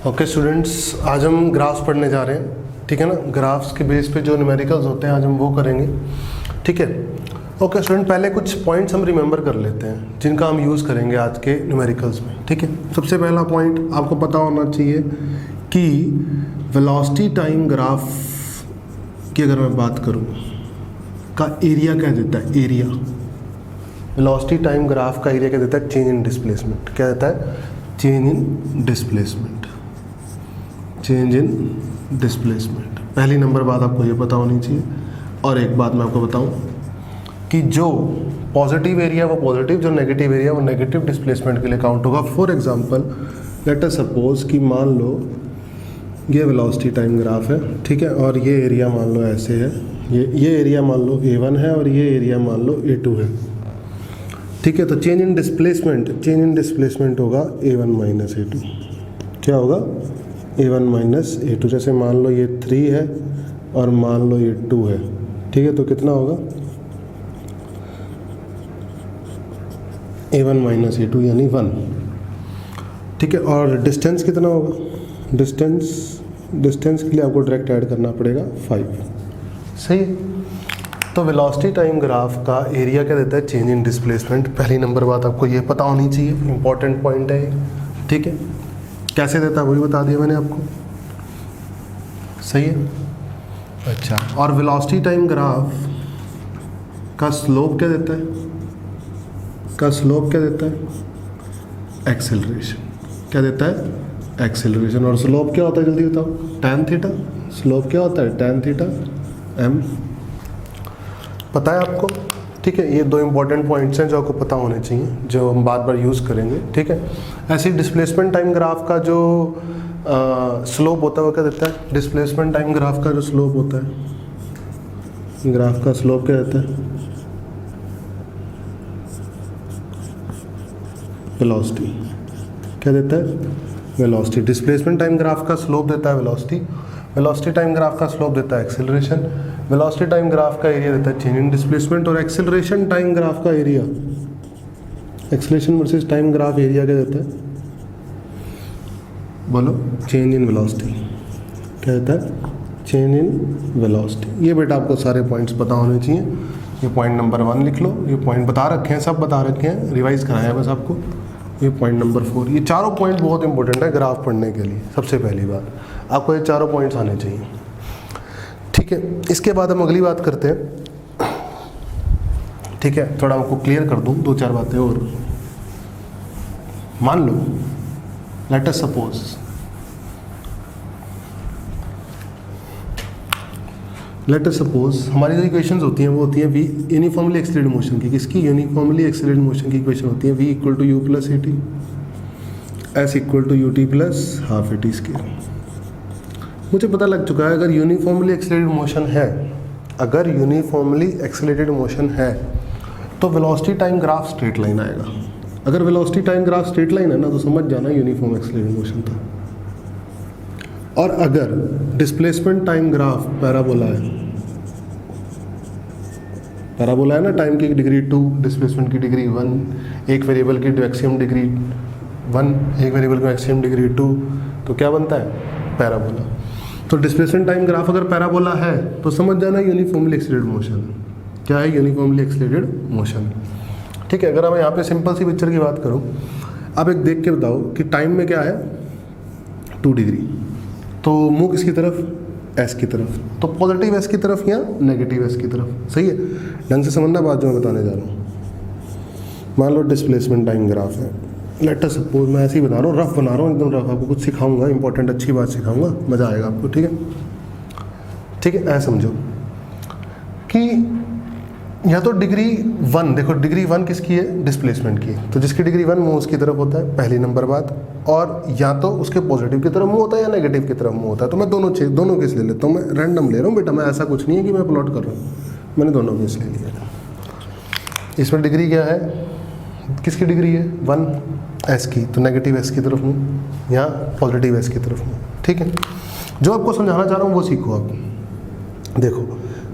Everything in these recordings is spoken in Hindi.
ओके स्टूडेंट्स, आज हम ग्राफ्स पढ़ने जा रहे हैं, ठीक है ना। ग्राफ्स के बेस पे जो न्यूमेरिकल्स होते हैं आज हम वो करेंगे, ठीक है। ओके स्टूडेंट, पहले कुछ पॉइंट्स हम रिमेंबर कर लेते हैं जिनका हम यूज़ करेंगे आज के न्यूमेरिकल्स में, ठीक है। सबसे पहला पॉइंट आपको पता होना चाहिए कि वेलोसिटी टाइम ग्राफ की अगर मैं बात करूँ का एरिया क्या देता है। एरिया, वेलोसिटी टाइम ग्राफ का एरिया क्या देता है? Change in displacement. क्या देता है? Change in displacement. Change in displacement, पहली नंबर बात आपको ये पता होनी चाहिए। और एक बात मैं आपको बताऊं कि जो पॉजिटिव एरिया वो पॉजिटिव, जो नेगेटिव एरिया वो नेगेटिव डिस्प्लेसमेंट के लिए काउंट होगा। For example let us suppose कि मान लो ये वेलोसिटी टाइम ग्राफ है, ठीक है, और ये एरिया मान लो ऐसे है, ये एरिया मान लो A1 है और ये एरिया मान लो A2 है, ठीक है। तो चेंज इन डिस्प्लेसमेंट होगा A1 माइनस A2। क्या होगा? A1 minus A2। जैसे मान लो ये 3 है और मान लो ये 2 है, ठीक है। तो कितना होगा? A1 माइनस A2 यानी 1, ठीक है। और डिस्टेंस कितना होगा? डिस्टेंस के लिए आपको डायरेक्ट ऐड करना पड़ेगा 5, सही है। तो वेलोसिटी टाइम ग्राफ का एरिया क्या देता है? Change in displacement. पहली नंबर बात आपको ये पता होनी चाहिए, इंपॉर्टेंट पॉइंट है, ठीक है। कैसे देता है वही बता दिया मैंने आपको, सही है। अच्छा, और वेलोसिटी टाइम ग्राफ का स्लोप क्या देता है? एक्सेलरेशन। क्या देता है? एक्सेलरेशन। और स्लोप क्या होता है जल्दी बताओ? tan theta. स्लोप क्या होता है? tan theta m। पता है आपको, ठीक है। ये दो इंपॉर्टेंट पॉइंट्स हैं जो आपको पता होने चाहिए, जो हम बार बार यूज़ करेंगे, ठीक है। ऐसे डिस्प्लेसमेंट टाइम ग्राफ का जो स्लोप होता है वो क्या देता है? डिस्प्लेसमेंट टाइम ग्राफ का जो स्लोप होता है, ग्राफ का स्लोप क्या देता है? वेलोसिटी। क्या देता है? वेलोसिटी। डिस्प्लेसमेंट टाइम ग्राफ का स्लोप देता है वेलोसिटी, वेलोसिटी टाइम ग्राफ का स्लोप देता है एक्सेलरेशन, वेलोसिटी टाइम ग्राफ का एरिया देता है चेंज इन डिस्प्लेसमेंट, और एक्सेलरेशन टाइम ग्राफ का area, acceleration versus time graph area क्या देता है? बोलो। Change in velocity. क्या देता है? Change in velocity. ये बेटा आपको सारे पॉइंट्स पता होने चाहिए। ये पॉइंट नंबर 1 लिख लो, ये पॉइंट बता रखे हैं, सब बता रखे हैं, रिवाइज कराया बस आपको। ये पॉइंट नंबर 4, ये चारों पॉइंट बहुत इंपॉर्टेंट है ग्राफ पढ़ने के लिए। सबसे पहली बात आपको ये चारों पॉइंट्स आने चाहिए, ठीक है। इसके बाद हम अगली बात करते हैं, ठीक है। थोड़ा आपको क्लियर कर दूं 2-4 बातें और। मान लो लेट अस सपोज हमारी जो इक्वेशंस होती हैं वो होती हैं v यूनिफॉर्मली एक्सेलरेटेड मोशन की। किसकी? यूनिफॉर्मली एक्सेलरेटेड मोशन की इक्वेशन होती है v equal to u plus at, s equal to ut plus half at square. मुझे पता लग चुका है अगर यूनिफॉर्मली एक्सेलरेटेड मोशन है तो velocity time graph straight line आएगा। अगर velocity time graph straight line है ना तो समझ जाना यूनिफॉर्म एक्सेलरेटेड मोशन था। और अगर डिस्प्लेसमेंट टाइम ग्राफ पैराबोला है ना, टाइम की डिग्री 2, डिस्प्लेसमेंट की डिग्री 1, एक वेरिएबल की मैक्सिमम डिग्री 1, एक वेरिएबल की मैक्सिमम डिग्री 2, तो क्या बनता है? पैराबोला। तो डिस्प्लेसमेंट टाइम ग्राफ अगर पैराबोला है तो समझ जाना यूनिफॉर्मली एक्सेलरेटेड मोशन। क्या है? यूनिफॉर्मली एक्सेलरेटेड मोशन, ठीक है। अगर मैं यहाँ पे सिंपल सी पिक्चर की बात करूँ, आप एक देख के बताओ कि टाइम में क्या है? 2 डिग्री। तो मुंह किसकी तरफ? एस की तरफ। तो पॉजिटिव एस की तरफ या नेगेटिव एस की तरफ, सही है। ढंग से समझना बात जो मैं बताने जा रहा हूँ। मान लो डिस्प्लेसमेंट टाइम ग्राफ है, लेट अस सपोज, मैं ऐसे ही बना रहा हूँ, रफ बना रहा हूँ, एकदम रफ। आपको कुछ सिखाऊंगा, इंपॉर्टेंट अच्छी बात सिखाऊंगा, मज़ा आएगा आपको, ठीक है। ठीक है, ऐसा समझो कि या तो डिग्री 1, देखो डिग्री 1 किसकी है? डिस्प्लेसमेंट की। तो जिसकी डिग्री 1 मुँह उसकी तरफ होता है, पहली नंबर बात। और या तो उसके पॉजिटिव की तरफ मुँह होता है या नेगेटिव की तरफ मुँह होता है। तो मैं दोनों केस ले लेता हूँ, मैं रैंडम ले रहा हूँ बेटा, मैं ऐसा कुछ नहीं है कि मैं प्लॉट कर रहा हूँ, मैंने दोनों केस ले लिया। इसमें डिग्री क्या है? किसकी डिग्री है? 1 एस की, तो नेगेटिव एस की तरफ मुँह, यहाँ पॉजिटिव एस की तरफ मुँह, ठीक है। जो आपको समझाना चाह रहा हूँ वो सीखो आप। देखो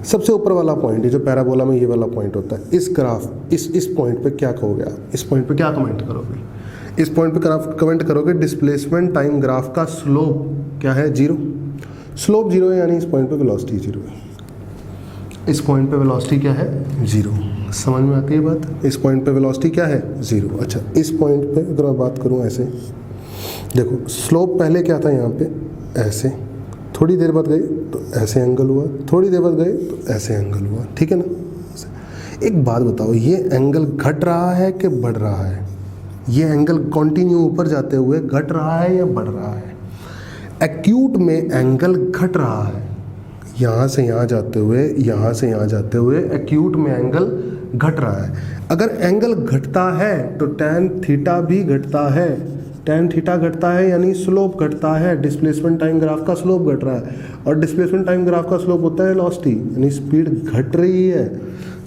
सबसे ऊपर वाला पॉइंट है जो पैराबोला में ये वाला पॉइंट होता है, इस ग्राफ इस पॉइंट पे क्या कहोगे आप? इस पॉइंट पे क्या कमेंट करोगे? इस पॉइंट पे कमेंट करोगे डिस्प्लेसमेंट टाइम ग्राफ का स्लोप क्या है, 0। स्लोप 0 है यानी इस पॉइंट पे वेलोसिटी 0 है। इस पॉइंट पे वेलोसिटी क्या है, 0। समझ में आती है बात? इस पॉइंट पे वेलोसिटी क्या है, 0। अच्छा, इस पॉइंट पे अगर मैं बात करूं ऐसे, देखो स्लोप पहले क्या था यहाँ पे, ऐसे, थोड़ी देर बाद गई तो ऐसे एंगल हुआ, थोड़ी देर बाद गए तो ऐसे एंगल हुआ, ठीक है ना। एक बात बताओ, ये एंगल घट रहा है कि बढ़ रहा है? ये एंगल कंटिन्यू ऊपर जाते हुए घट रहा है या बढ़ रहा है? एक्यूट में एंगल घट रहा है, यहाँ से यहाँ जाते हुए, यहाँ से यहाँ जाते हुए एक्यूट में एंगल घट रहा है। अगर एंगल घटता है तो टैन थीटा भी घटता है। टैन थीटा घटता है यानी स्लोप घटता है, डिस्प्लेसमेंट टाइम ग्राफ का स्लोप घट रहा है। और डिस्प्लेसमेंट टाइम ग्राफ का स्लोप होता है वेलोसिटी, यानी स्पीड घट रही है।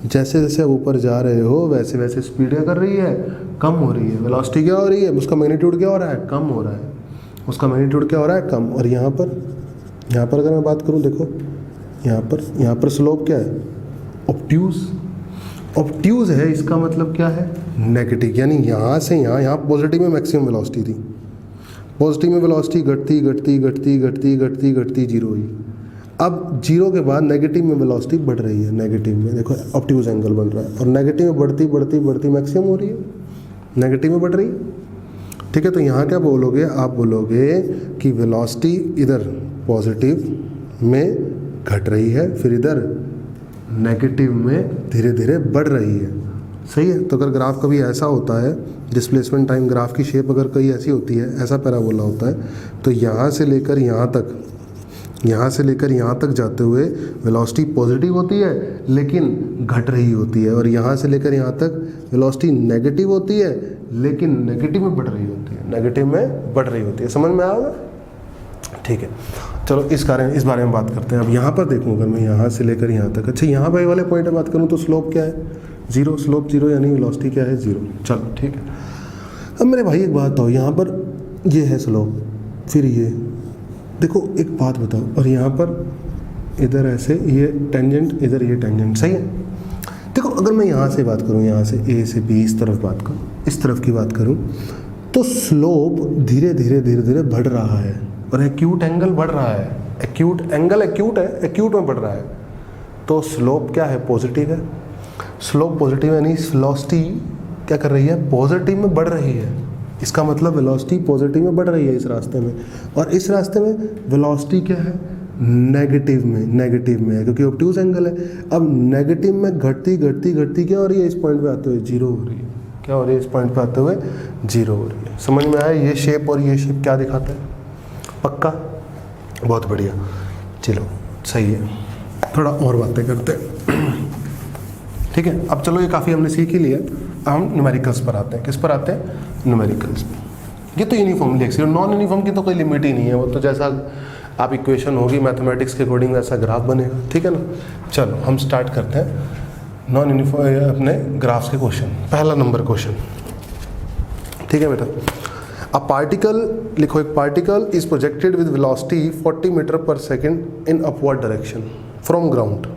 जैसे जैसे आप ऊपर जा रहे हो वैसे वैसे स्पीड क्या कर रही है, कम हो रही है। वेलोसिटी क्या हो रही है, उसका मैग्नीट्यूड क्या हो रहा है, कम हो रहा है। उसका मैग्नीट्यूड क्या हो रहा है, कम। और यहाँ पर अगर मैं बात करूँ, देखो यहाँ पर स्लोप क्या है, ऑब्ट्यूज। ऑब्ट्यूज है, इसका मतलब क्या है, नेगेटिव। यानी यहाँ से यहाँ पॉजिटिव में मैक्सिमम वेलोसिटी थी, पॉजिटिव में वेलोसिटी घटती घटती घटती घटती घटती घटती 0 हुई। अब 0 के बाद नेगेटिव में वेलोसिटी बढ़ रही है। नेगेटिव में देखो ऑब्ट्यूज एंगल बन रहा है, और नेगेटिव में बढ़ती बढ़ती बढ़ती मैक्सिमम हो रही है, नेगेटिव में बढ़ रही है, ठीक है। तो यहाँ क्या बोलोगे, आप बोलोगे कि वेलोसिटी इधर पॉजिटिव में घट रही है, फिर इधर नेगेटिव में धीरे धीरे बढ़ रही है। सही है। तो अगर ग्राफ कभी ऐसा होता है, डिस्प्लेसमेंट टाइम ग्राफ की शेप अगर कहीं ऐसी होती है, ऐसा पैराबोला होता है, तो यहाँ से लेकर यहाँ तक, यहाँ से लेकर यहाँ तक जाते हुए वेलोसिटी पॉजिटिव होती है लेकिन घट रही होती है, और यहाँ से लेकर यहाँ तक वेलोसिटी नेगेटिव होती है लेकिन नेगेटिव में बढ़ रही होती है, नेगेटिव में बढ़ रही होती है। समझ में आएगा? ठीक है, चलो इस बारे में बात करते हैं। अब यहाँ पर देखूँ, अगर मैं यहाँ से लेकर यहाँ तक, अच्छा यहाँ पर वाले पॉइंट पर बात करूँ तो स्लोप क्या है, 0। स्लोप 0 यानी वेलोसिटी क्या है, 0। चलो ठीक है। अब मेरे भाई एक बात बताओ, यहाँ पर ये है स्लोप, फिर ये देखो, एक बात बताओ, और यहाँ पर इधर ऐसे ये टेंजेंट, इधर ये टेंजेंट, सही है। देखो अगर मैं यहाँ से बात करूँ, यहाँ से ए से बी इस तरफ बात करूँ, इस तरफ की बात करूँ, तो स्लोप धीरे धीरे धीरे धीरे बढ़ रहा है और एक्यूट एंगल बढ़ रहा है। एक्यूट एंगल एक्यूट है, एक्यूट में बढ़ रहा है, तो स्लोप क्या है, पॉजिटिव है। स्लोप पॉजिटिव यानी वेलोसिटी क्या कर रही है, पॉजिटिव में बढ़ रही है। इसका मतलब वेलोसिटी पॉजिटिव में बढ़ रही है इस रास्ते में, और इस रास्ते में वेलोसिटी क्या है, नेगेटिव में है, क्योंकि ऑब्ट्यूज एंगल है। अब नेगेटिव में घटती घटती घटती क्या हो रही है, इस पॉइंट पे आते हुए 0 हो रही है। क्या हो रही है, इस पॉइंट पे आते हुए 0 हो रही है। समझ में आया? ये शेप और ये शेप क्या दिखाता है, पक्का? बहुत बढ़िया, चलो सही है। थोड़ा और बातें करते हैं, ठीक है। अब चलो ये काफ़ी हमने सीख ही लिया, हम न्यूमेरिकल्स पर आते हैं। किस पर आते हैं, न्यूमेरिकल्स पे। ये तो यूनिफॉर्मली एक्सियल, नॉन यूनिफॉर्म की तो कोई लिमिट ही नहीं है, वो तो जैसा आप इक्वेशन होगी मैथमेटिक्स के अकॉर्डिंग वैसा ग्राफ बनेगा, ठीक है ना। चलो हम स्टार्ट करते हैं नॉन यूनिफॉर्म अपने ग्राफ्स के क्वेश्चन। पहला नंबर क्वेश्चन, ठीक है बेटा। अ पार्टिकल लिखो, एक particle is projected with velocity 40 metre per second in upward direction from ground.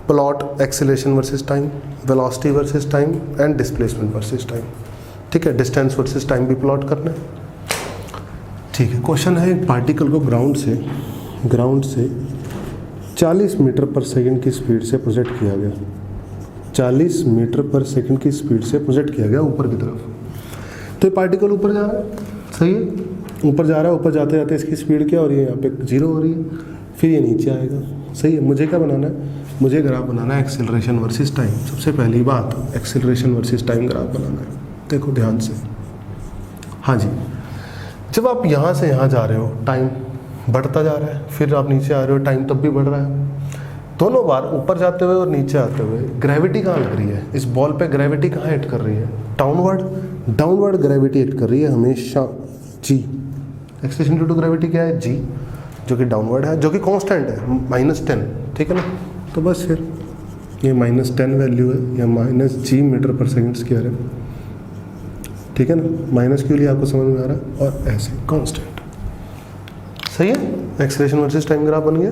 Plot acceleration versus time, velocity versus time and displacement versus time, ठीक है। डिस्टेंस वर्सेस टाइम भी प्लॉट करना है, ठीक है। क्वेश्चन है, एक पार्टिकल को ग्राउंड से 40 मीटर पर सेकंड की स्पीड से प्रोजेक्ट किया गया, 40 मीटर पर सेकंड की स्पीड से प्रोजेक्ट किया गया ऊपर की तरफ। तो ये पार्टिकल ऊपर जा रहा है, सही है, ऊपर जा रहा है। ऊपर जाते जाते इसकी स्पीड क्या हो रही है, यहाँ पे 0 हो रही है, फिर ये नीचे आएगा, सही है। मुझे क्या बनाना है, मुझे ग्राफ बनाना है एक्सेलरेशन वर्सेस टाइम। सबसे पहली बात एक्सेलरेशन वर्सेस टाइम ग्राफ बनाना है। देखो ध्यान से, हाँ जी, जब आप यहाँ से यहाँ जा रहे हो टाइम बढ़ता जा रहा है, फिर आप नीचे आ रहे हो टाइम तब भी बढ़ रहा है। दोनों बार ऊपर जाते हुए और नीचे आते हुए ग्रेविटी कहाँ लग रही है, इस बॉल पे ग्रेविटी कहाँ हिट कर रही है, डाउनवर्ड ग्रेविटी हिट कर रही है हमेशा, जी। एक्सेलरेशन ड्यू टू ग्रेविटी क्या है, जी, जो कि डाउनवर्ड है, जो कि कांस्टेंट है, -10, ठीक है ना। तो बस फिर ये -10 वैल्यू है, या -g metre per second square है, ठीक है ना। माइनस क्यों लिया आपको समझ में आ रहा है, और ऐसे कांस्टेंट, सही है। एक्सेलरेशन वर्सेस टाइम ग्राफ बन गया,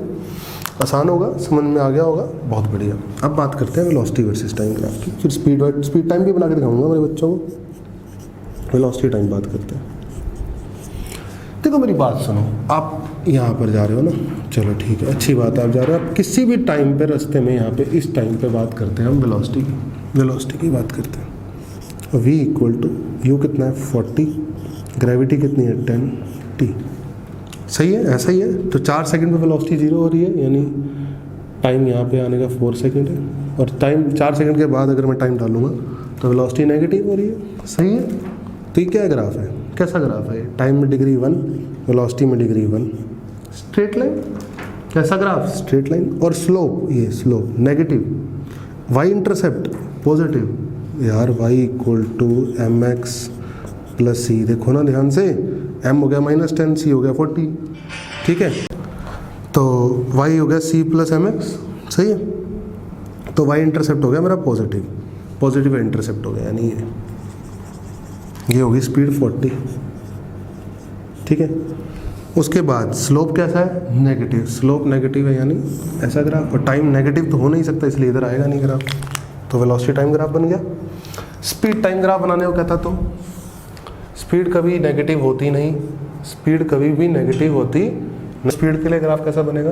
आसान होगा, समझ में आ गया होगा, बहुत बढ़िया। अब बात करते हैं वेलोसिटी वर्सेस टाइम ग्राफ की, फिर स्पीड टाइम भी बना के दिखाऊंगा मेरे बच्चों को, वेलोसिटी टाइम बात करते हैं। देखो मेरी बात सुनो, आप यहाँ पर जा रहे हो ना, चलो ठीक है, अच्छी बात है, आप जा रहे हो, आप किसी भी टाइम पे रास्ते में यहाँ पे इस टाइम पे बात करते हैं हम वेलोसिटी की बात करते हैं। v इक्वल टू यू कितना है 40, ग्रेविटी कितनी है 10t, सही है, ऐसा ही है। तो 4 सेकंड पे वेलोसिटी 0 हो रही है, यानी टाइम यहाँ पे आने का 4 सेकंड है, और टाइम 4 सेकंड के बाद अगर मैं टाइम डालूंगा तो वेलोसिटी नेगेटिव हो रही है, सही है। तो ये क्या ग्राफ है, कैसा ग्राफ है, टाइम में डिग्री 1, वेलोसिटी में डिग्री 1, स्ट्रेट लाइन, कैसा ग्राफ, स्ट्रेट लाइन। और स्लोप, ये slope negative, Y intercept positive, यार Y equal to M X plus C, देखो ना ध्यान से, m हो गया -10, c हो गया 40, ठीक है, तो y हो गया c प्लस एम एक्स, सही है। तो y इंटरसेप्ट हो गया मेरा पॉजिटिव इंटरसेप्ट हो गया, यानी ये होगी स्पीड 40, ठीक है। उसके बाद स्लोप कैसा है, नेगेटिव, स्लोप नेगेटिव है, यानी ऐसा ग्राफ, और टाइम नेगेटिव तो हो नहीं सकता, इसलिए इधर आएगा नहीं ग्राफ, तो वेलोसिटी टाइम ग्राफ बन गया। स्पीड टाइम ग्राफ बनाने को कहता, तो स्पीड कभी नेगेटिव होती नहीं, स्पीड कभी भी नेगेटिव होती, स्पीड के लिए ग्राफ कैसा बनेगा,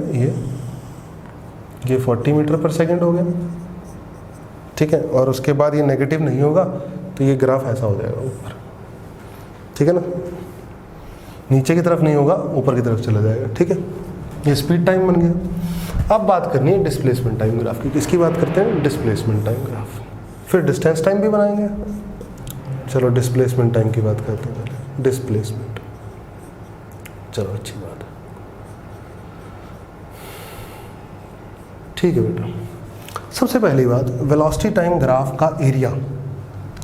ये 40 मीटर पर सेकंड हो गया, ठीक है, और उसके बाद ये नेगेटिव नहीं होगा तो ये ग्राफ ऐसा हो जाएगा ऊपर, ठीक है ना, नीचे की तरफ नहीं होगा, ऊपर की तरफ चला जाएगा, ठीक है। ये स्पीड टाइम बन गया। अब बात करनी है डिस्प्लेसमेंट टाइम ग्राफ की, किसकी बात करते हैं, डिस्प्लेसमेंट टाइम ग्राफ, फिर डिस्टेंस टाइम भी बनाएंगे। चलो डिस्प्लेसमेंट टाइम की बात करते हैं पहले, डिस्प्लेसमेंट, चलो अच्छी बात है, ठीक है बेटा। सबसे पहली बात, वेलोसिटी टाइम ग्राफ का एरिया,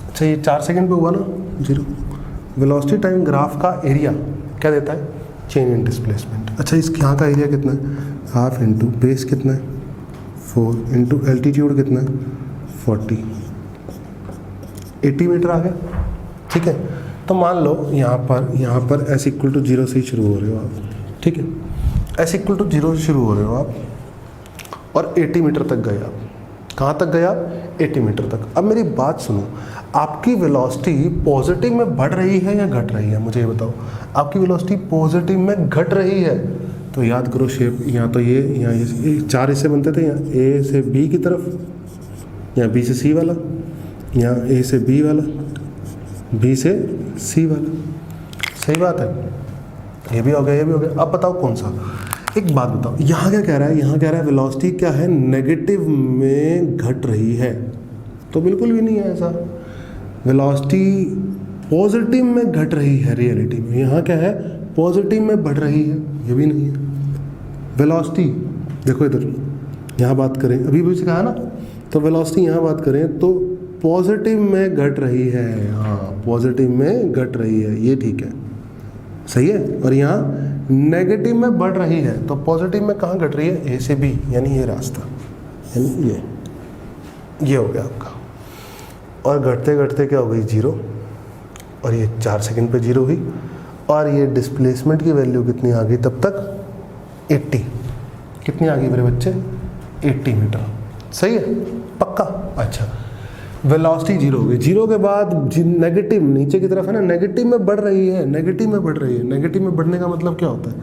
अच्छा ये 4 सेकंड पे हुआ ना 0, वेलोसिटी टाइम ग्राफ का एरिया क्या देता है, चेंज इन डिस्प्लेसमेंट। अच्छा इस यहाँ का एरिया कितना है, हाफ इंटू बेस कितना है 4 इंटू एल्टीट्यूड कितना है 40, 80 मीटर आ गया, ठीक है। तो मान लो यहाँ पर s इक्वल टू 0 से ही शुरू हो रहे हो आप, ठीक है, s इक्वल टू 0 से शुरू हो रहे हो आप, और 80 मीटर तक गए आप, कहाँ तक गए आप, 80 मीटर तक। अब मेरी बात सुनो, आपकी वेलोसिटी पॉजिटिव में बढ़ रही है या घट रही है, मुझे ये बताओ, आपकी वेलोसिटी पॉजिटिव में घट रही है, तो याद करो शेप, यहाँ तो यहाँ 4 हिस्से बनते थे, यहाँ A से B की तरफ, यहाँ B से C वाला, यहाँ A से B वाला, B से C वाला, सही बात है, ये भी हो गया, ये भी हो गया। अब बताओ कौन सा, एक बात बताओ, यहाँ क्या कह रहा है, यहाँ कह रहा है वेलोसिटी क्या है, नेगेटिव में घट रही है, तो बिल्कुल भी नहीं है ऐसा, वेलोसिटी पॉजिटिव में घट रही है रियलिटी में, यहाँ क्या है, पॉजिटिव में बढ़ रही है, ये भी नहीं है। वेलोसिटी देखो इधर, यहाँ बात करें, अभी भी कहा ना, तो वेलोसिटी यहाँ बात करें तो पॉजिटिव में घट रही है, हाँ पॉजिटिव में घट रही है, ये ठीक है, सही है। और यहाँ नेगेटिव में बढ़ रही है, तो पॉजिटिव में कहाँ घट रही है, A से B, यानी ये रास्ता, यानी ये हो गया आपका, और घटते घटते क्या हो गई 0, और ये 4 सेकंड पे 0 हुई, और ये डिस्प्लेसमेंट की वैल्यू कितनी आ गई तब तक, 80, कितनी आ गई मेरे बच्चे, 80 मीटर, सही है, पक्का। अच्छा वेलोसिटी 0 हो गई, 0 के बाद नेगेटिव नीचे की तरफ है ना, नेगेटिव में बढ़ रही है, नेगेटिव में बढ़ रही है, नेगेटिव में बढ़ने का मतलब क्या होता है,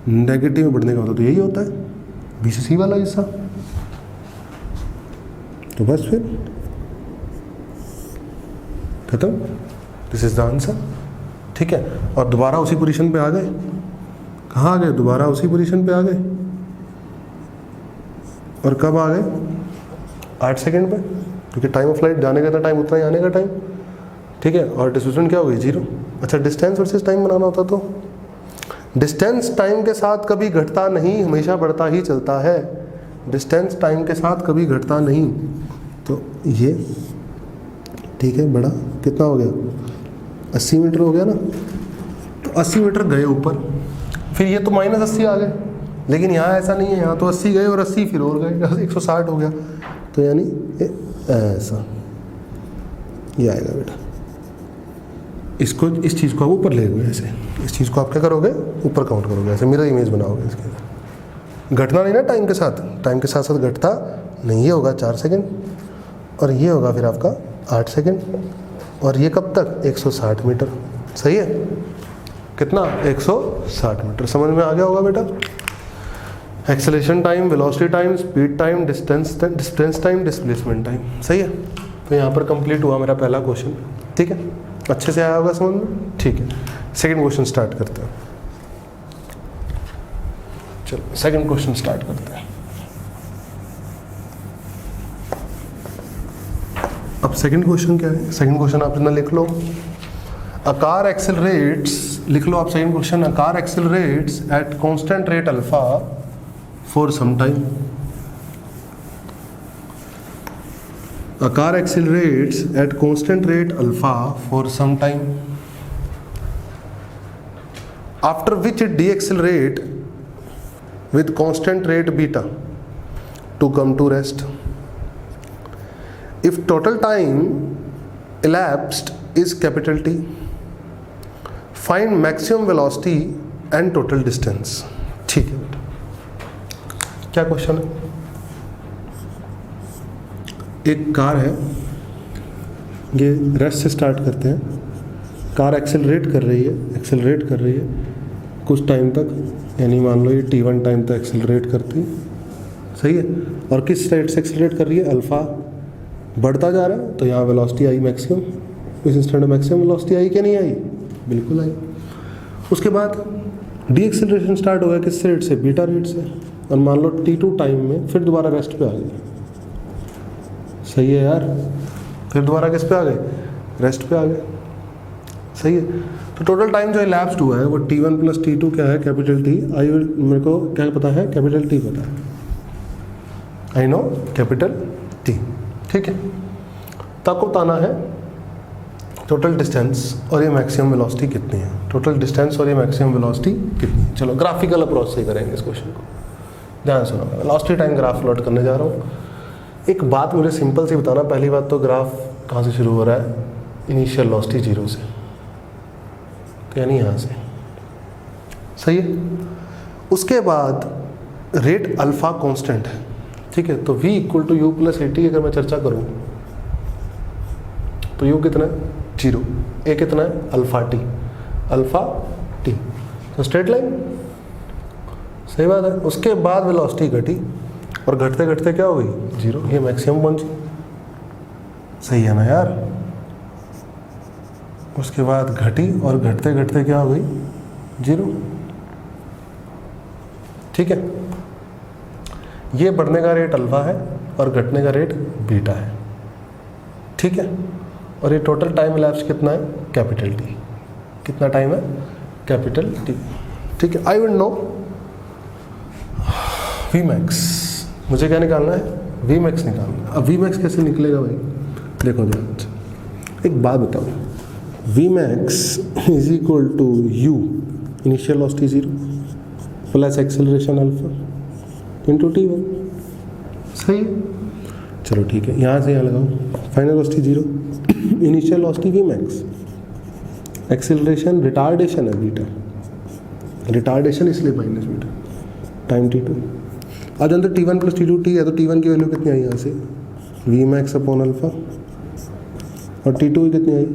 नेगेटिव में बढ़ने का मतलब तो यही होता है, B से C वाला हिस्सा, तो बस फिर खत्म, दिस इज द आंसर, ठीक है। और दोबारा उसी पोजीशन पे आ गए, कहाँ आ गए, दोबारा उसी पोजीशन पे आ गए, और कब आ गए, 8 सेकंड पे, क्योंकि टाइम ऑफ फ्लाइट जाने का टाइम उतना ही आने का टाइम, ठीक है, और डिस्प्लेसमेंट क्या हो गई 0। अच्छा डिस्टेंस वर्सेस टाइम बनाना होता, तो डिस्टेंस टाइम के साथ कभी घटता नहीं, हमेशा बढ़ता ही चलता है, डिस्टेंस टाइम के साथ कभी घटता नहीं, तो ये ठीक है, बड़ा कितना हो गया 80 मीटर हो गया ना, तो 80 मीटर गए ऊपर, फिर ये तो -80 आ गए, लेकिन यहाँ ऐसा नहीं है, यहाँ तो 80 गए और 80 फिर और गए, 160 हो गया, तो यानी ऐसा ये आएगा बेटा, इसको इस चीज़ को आप ऊपर ले गए, ऐसे इस चीज़ को आप क्या करोगे, ऊपर काउंट करोगे, ऐसे मिरर इमेज बनाओगे इसके अंदर, घटना नहीं ना टाइम के साथ घटता नहीं, ये होगा 4 सेकंड, और ये होगा फिर आपका 8 सेकंड, और ये कब तक 160 मीटर। सही है, कितना 160 मीटर। समझ में आ गया होगा बेटा। Acceleration time, velocity time, speed time, distance time, displacement time. सही है, तो यहाँ पर कंप्लीट हुआ मेरा पहला क्वेश्चन। ठीक है, अच्छे से आया होगा समझ में। ठीक है, सेकंड क्वेश्चन स्टार्ट करते हैं। चलो सेकंड क्वेश्चन स्टार्ट करते हैं। अब सेकंड क्वेश्चन क्या है? सेकंड क्वेश्चन आप इतना लिख लो, अ कार एक्सेलरेट्स, लिख लो आप second question, a car accelerates at constant rate alpha for some time. A car accelerates at constant rate alpha for some time, after which it deaccelerate with constant rate beta to come to rest. If total time elapsed is capital T, find maximum velocity and total distance. ठीक है बेटा, क्या क्वेश्चन है? एक कार है, ये रेस्ट से स्टार्ट करते हैं। कार एक्सेलरेट कर रही है कुछ टाइम तक, यानी मान लो ये t1 टाइम तक एक्सेलरेट करती है। सही है, और किस रेट से एक्सेलरेट कर रही है? अल्फ़ा बढ़ता जा रहा है, तो यहाँ वेलोसिटी आई मैक्सिमम। इस इंस्टेंट मैक्सिमम वेलोसिटी आई क्या नहीं आई? बिल्कुल आई। उसके बाद डी एक्सेलरेशन स्टार्ट हो गया किस रेट से? बीटा रेट से। और मान लो t2 टाइम में फिर दोबारा रेस्ट पे आ गई। सही है यार, फिर दोबारा किस पे आ गए? रेस्ट पे आ गए। सही है, तो टोटल टाइम जो इलैप्स्ड हुआ है वो t1 प्लस t2 क्या है? Capital T। मेरे को क्या पता है? कैपिटल T पता है, आई नो कैपिटल T। ठीक है, तो आपको बताना है टोटल डिस्टेंस और ये मैक्सिमम वेलोसिटी कितनी है। टोटल डिस्टेंस और ये मैक्सिमम वेलोसिटी कितनी है। चलो ग्राफिकल अप्रोच से करेंगे इस क्वेश्चन को, ध्यान सुनो। वेलोसिटी टाइम ग्राफ प्लॉट करने जा रहा हूँ। एक बात मुझे सिंपल सी बताना, पहली बात तो ग्राफ कहाँ से शुरू हो रहा है? इनिशियल वेलोसिटी 0 से, यानी यहाँ से। सही है, उसके बाद रेट अल्फा कांस्टेंट है। ठीक है, तो v equal to u plus AT अगर मैं चर्चा करूँ तो u कितना है? 0। a कितना है? Alpha t। तो स्ट्रेट लाइन। सही बात है। उसके बाद वेलोसिटी घटी और घटते घटते क्या हो गई? 0। ये मैक्सिमम पहुंची। सही है ना यार। उसके बाद घटी और घटते घटते क्या हो गई? 0। ठीक है, ये बढ़ने का रेट अल्फा है और घटने का रेट बीटा है। ठीक है, और ये टोटल टाइम इलैप्स कितना है? Capital T। कितना टाइम है? Capital T। ठीक है, आई विल नो Vmax। मुझे क्या निकालना है? Vmax निकालना है। अब Vmax कैसे निकलेगा भाई? देखो ध्यान से, एक बात बताओ, Vmax is equal to u initial velocity 0 plus acceleration alpha into t1। सही है, चलो ठीक है, यहाँ से यहाँ लगाओ। Final velocity 0, initial velocity Vmax, acceleration retardation है बीटा, रिटार्डेशन इसलिए माइनस बीटा, टाइम t2। आज अंदर t1 प्लस t2 t है, तो t1 की वैल्यू कितनी आई यहाँ से? Vmax अपॉन अल्फा, और t2 कितनी आई?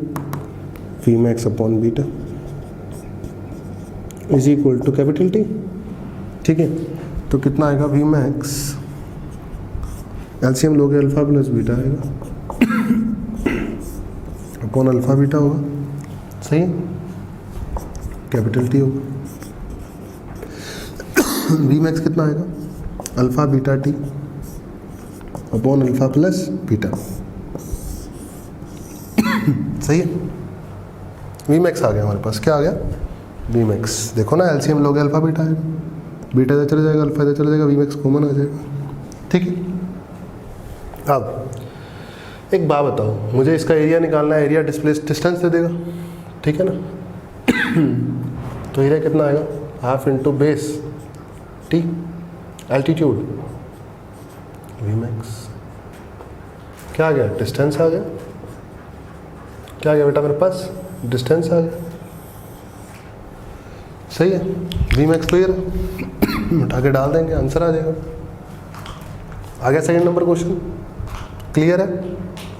Vmax upon beta is equal to capital T। ठीक है, तो कितना आएगा? Vmax एलसीएम लोगे अल्फा प्लस बीटा आएगा अपॉन अल्फा बीटा होगा। सही है, कैपिटल T होगा। Vmax कितना आएगा? Alpha beta T upon alpha plus beta. सही है, Vmax आ गया हमारे पास। क्या आ गया? Vmax। देखो ना, एलसीएम लोगे अल्फा बीटा आएगा, बीटा इधर चला जाएगा, अल्फा इधर चला जाएगा, Vmax कॉमन आ जाएगा। ठीक है, अब एक बात बताओ, मुझे इसका एरिया निकालना है। एरिया डिस्टेंस दे देगा, ठीक है ना। तो एरिया कितना आएगा? Half into base T, altitude Vmax। क्या आ गया? डिस्टेंस आ गया। क्या आ गया बेटा मेरे पास? डिस्टेंस आ गया। सही है, Vmax तो ये रहा, उठा के डाल देंगे, आंसर आ जाएगा। आ गया सेकंड नंबर क्वेश्चन। क्लियर है?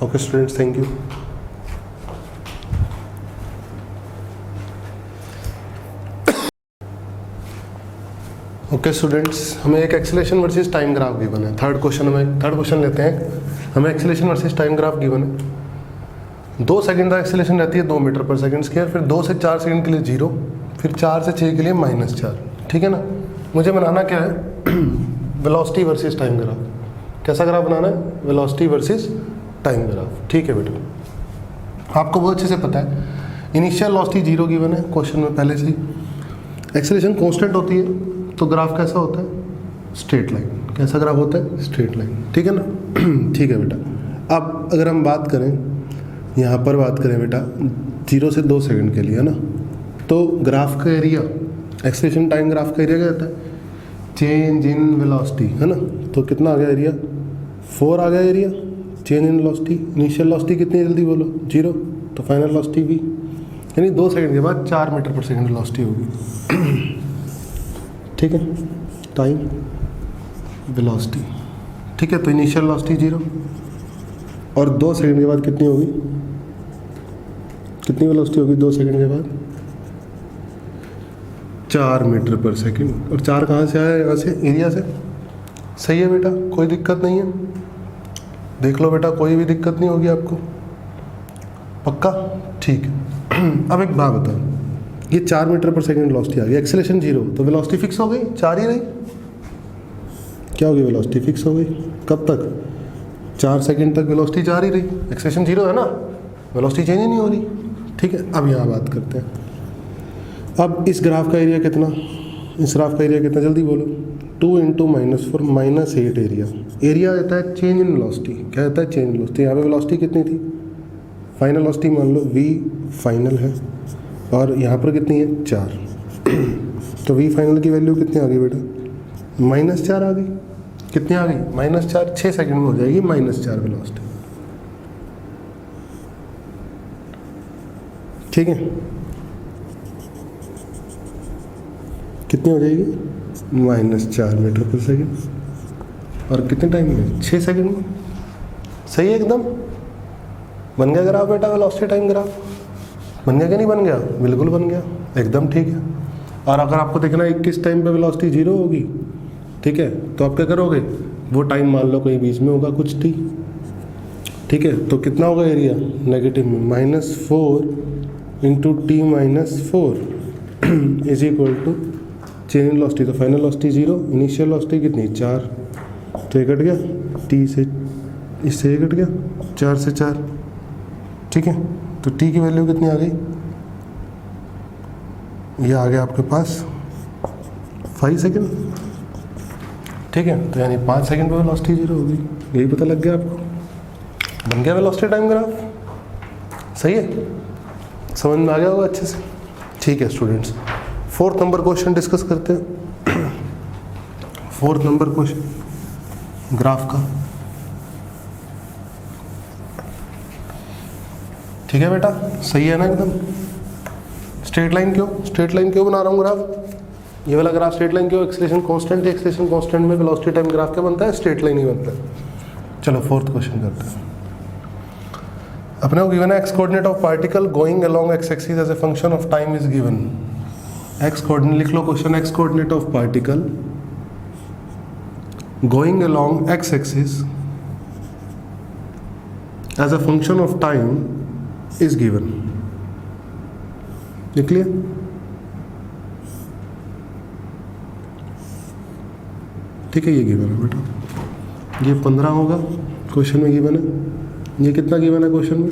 Okay students, thank you. Okay students, हमें एक acceleration versus time graph given है। थर्ड क्वेश्चन लेते हैं। हमें acceleration versus time graph given है। 2 सेकंड का एक्सेलरेशन रहती है 2 मीटर पर सेकंड स्क्वायर, फिर 2 से 4 सेकंड के लिए 0, फिर 4 से 6 के लिए -4। ठीक है ना। मुझे बनाना क्या है वेलोसिटी वर्सेस टाइम ग्राफ। कैसा ग्राफ बनाना है? Velocity versus time graph. ठीक है बेटा, आपको बहुत अच्छे से पता है इनिशियल वेलोसिटी 0 गिवन है क्वेश्चन में पहले से ही। एक्सेलरेशन कांस्टेंट होती है तो ग्राफ कैसा होता है? Straight line. कैसा ग्राफ होता है? Straight line. ठीक है ना। ठीक है बेटा, अब अगर हम बात करें यहाँ पर बात करें बेटा 0 से 2 सेकंड के लिए, है ना, तो ग्राफ का एरिया, एक्सेलरेशन टाइम ग्राफ का एरिया क्या होता है? चेंज इन वेलोसिटी, है ना। तो कितना आ गया एरिया? 4 आ गया area. Change in velocity, initial velocity कितनी जल्दी बोलो? 0, तो फाइनल वेलोसिटी भी, यानी 2 सेकंड के बाद 4 मीटर पर सेकंड वेलोसिटी होगी। ठीक है, टाइम वेलोसिटी। ठीक है, तो इनिशियल वेलोसिटी 0 और 2 सेकंड के बाद कितनी होगी? कितनी वेलोसिटी होगी 2 सेकंड के बाद? 4 मीटर पर सेकंड। और 4 कहाँ से आया? यहाँ से, एरिया से। सही है बेटा, कोई दिक्कत नहीं है। देख लो बेटा, कोई भी दिक्कत नहीं होगी आपको, पक्का? ठीक है। अब एक बात बताओ, ये 4 मीटर पर सेकंड वेलोसिटी आ गई, एक्सेलरेशन 0, तो वेलोसिटी फिक्स हो गई, 4 ही रही। क्या होगी? वेलोसिटी फिक्स हो गई। कब तक? 4 सेकंड तक वेलोसिटी 4 ही रही। एक्सेलरेशन 0 है ना, वेलोसिटी चेंज ही नहीं हो रही। ठीक है, अब यहाँ बात करते हैं। अब इस ग्राफ का एरिया कितना? इस ग्राफ का एरिया कितना? जल्दी बोलो। 2 × -4 -8 एरिया। एरिया रहता है चेंज इन वेलोसिटी। क्या रहता है? Change velocity. यहाँ पे वेलोसिटी कितनी थी? फाइनल वेलोसिटी मान लो v फाइनल है, और यहाँ पर कितनी है? 4। तो v फाइनल की वैल्यू कितनी आ गई बेटा? -4 आ गई। कितनी आ गई? -4। 6 सेकंड में हो जाएगी -4 वेलोसिटी। ठीक है, कितनी हो जाएगी? -4 मीटर पर सेकंड। और कितने टाइम में? 6 सेकंड में। सही है एकदम। बन गया ग्राफ बेटा, वेलोसिटी टाइम ग्राफ। बन गया कि नहीं बन गया? बिल्कुल बन गया, एकदम ठीक है। और अगर आपको देखना है किस टाइम पे वेलोसिटी 0 होगी, ठीक है, तो आप क्या करोगे? वो टाइम मान लो कहीं बीच में होगा कुछ t। ठीक है, तो कितना होगा एरिया? नेगेटिव में -4 × t-4 is equal to change in velocity. तो फाइनल वेलोसिटी 0, इनिशियल वेलोसिटी कितनी? 4। तो ये कट गया, t से, इससे ये कट गया, 4 से 4। ठीक है, तो t की वैल्यू कितनी आ गई? ये आ गया आपके पास 5 सेकंड। ठीक है, तो यानी 5 सेकंड पे वेलोसिटी 0 होगी। यही पता लग गया आपको। बन गया वेलोसिटी टाइम ग्राफ। सही है, समझ में आ गया होगा अच्छे से। ठीक है students, 4th number question discuss करते हैं। 4th नंबर क्वेश्चन ग्राफ का। ठीक है बेटा, सही है ना एकदम। स्ट्रेट लाइन क्यों? स्ट्रेट लाइन क्यों बना रहा हूँ ग्राफ? ये वाला ग्राफ स्ट्रेट लाइन क्यों? एक्सेलरेशन कांस्टेंट है, एक्सेलरेशन कांस्टेंट में वेलोसिटी टाइम ग्राफ क्या बनता है? स्ट्रेट लाइन ही बनता है। चलो 4th क्वेश्चन करते हैं। अपने को गिवन है X coordinate of particle going along X axis as a function of time is given. X coordinate लिख लो question. X coordinate of particle going along X axis as a function of time is given. ये क्लियर? ठीक है, ये गिवन है बेटा। ये 15 होगा क्वेश्चन में गिवन है। ये कितना गिवन है क्वेश्चन में?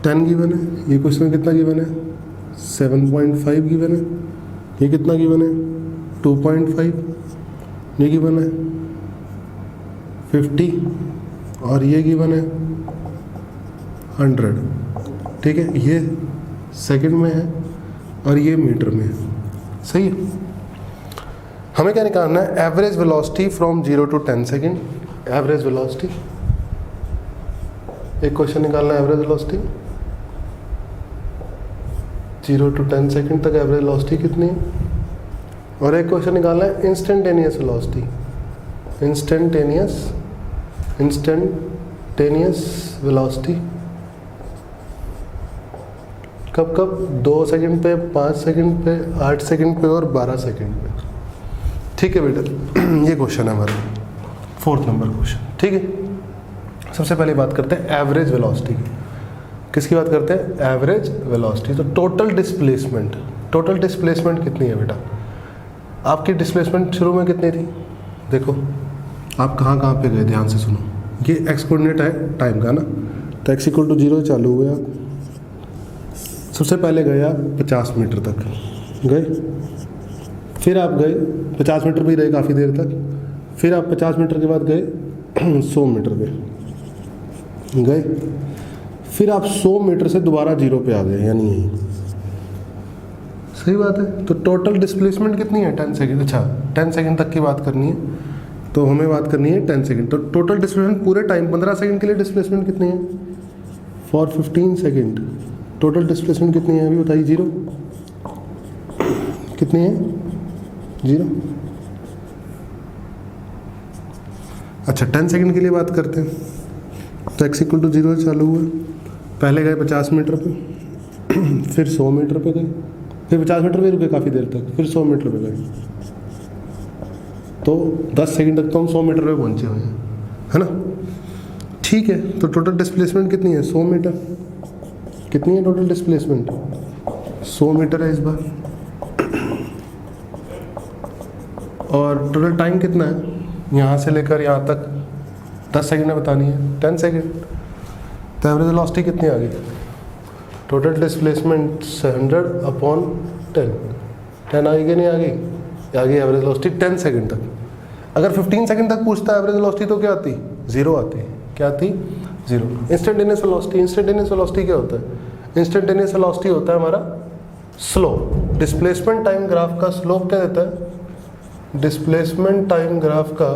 10 गिवन है। ये क्वेश्चन में कितना गिवन है? 7.5 गिवन है। ये कितना गिवन है? 2.5। ये गिवन है 50, और ये गिवन है 100। ठीक है, ये सेकंड में है और ये मीटर में है। सही है। हमें क्या निकालना है? Average velocity from 0 to 10 second. Average velocity, एक क्वेश्चन निकालना है एवरेज वेलोसिटी 0 to 10 सेकंड तक एवरेज वेलोसिटी कितनी है, और एक क्वेश्चन निकालना है इंस्टेंटेनियस वेलोसिटी। इंस्टेंटेनियस वेलोसिटी कब कब 2 सेकंड पे, 5 सेकंड पे, 8 सेकंड पे और 12 सेकंड पे। ठीक है बेटा, ये क्वेश्चन है हमारा 4th नंबर क्वेश्चन। ठीक है, सबसे पहले बात करते हैं एवरेज वेलोसिटी की। किसकी बात करते हैं? Average velocity. तो टोटल डिस्प्लेसमेंट, टोटल डिस्प्लेसमेंट कितनी है बेटा? आपकी डिस्प्लेसमेंट शुरू में कितनी थी? देखो आप कहाँ कहाँ पे गए, ध्यान से सुनो। ये एक्स कोऑर्डिनेट है टाइम का ना, तो x = 0 चालू हुए आप। सबसे पहले गए आप 50 मीटर तक गए, फिर आप गए 50 मीटर पे ही रहे काफ़ी देर तक, फिर आप 50 मीटर के बाद गए 100 मीटर पे गए, फिर आप 100 मीटर से दोबारा 0 पे आ गए, यानी यही। सही बात है। तो टोटल डिस्प्लेसमेंट कितनी है? 10 सेकेंड। अच्छा 10 सेकेंड तक की बात करनी है, तो हमें बात करनी है 10 सेकेंड। तो टोटल डिस्प्लेसमेंट पूरे टाइम 15 सेकेंड के लिए डिस्प्लेसमेंट कितनी है? फॉर 15 सेकेंड टोटल डिस्प्लेसमेंट कितनी है? अभी बताइए। 0 कितनी है? 0। अच्छा 10 सेकेंड के लिए बात करते हैं। तो x = 0 चालू हुआ, पहले गए 50 मीटर पे, फिर 100 मीटर पे गए, फिर 50 मीटर पे रुके काफ़ी देर तक, फिर 100 मीटर पे गए। तो 10 सेकंड तक तो हम 100 मीटर पे पहुंचे हुए हैं, है ना। ठीक है, तो टोटल डिस्प्लेसमेंट कितनी है? 100 मीटर। कितनी है टोटल डिस्प्लेसमेंट? 100 मीटर है इस बार। और टोटल टाइम कितना है यहाँ से लेकर यहाँ तक? 10 सेकंड में बतानी है, 10 सेकंड। तो एवरेज वेलोसिटी कितनी आ गई? Total displacement 100/10। 10 आ गई कि नहीं आ गई? आ गई एवरेज वेलोसिटी 10 सेकंड तक। अगर 15 सेकंड तक पूछता है एवरेज वेलोसिटी तो क्या आती? 0 आती। क्या आती? 0। इंस्टेंटेनियस वेलोसिटी, इंस्टेंटेनियस वेलोसिटी क्या होता है? इंस्टेंटेनियस वेलोसिटी होता है हमारा स्लोप। डिस्प्लेसमेंट टाइम ग्राफ का स्लोप क्या देता है? डिस्प्लेसमेंट टाइम ग्राफ का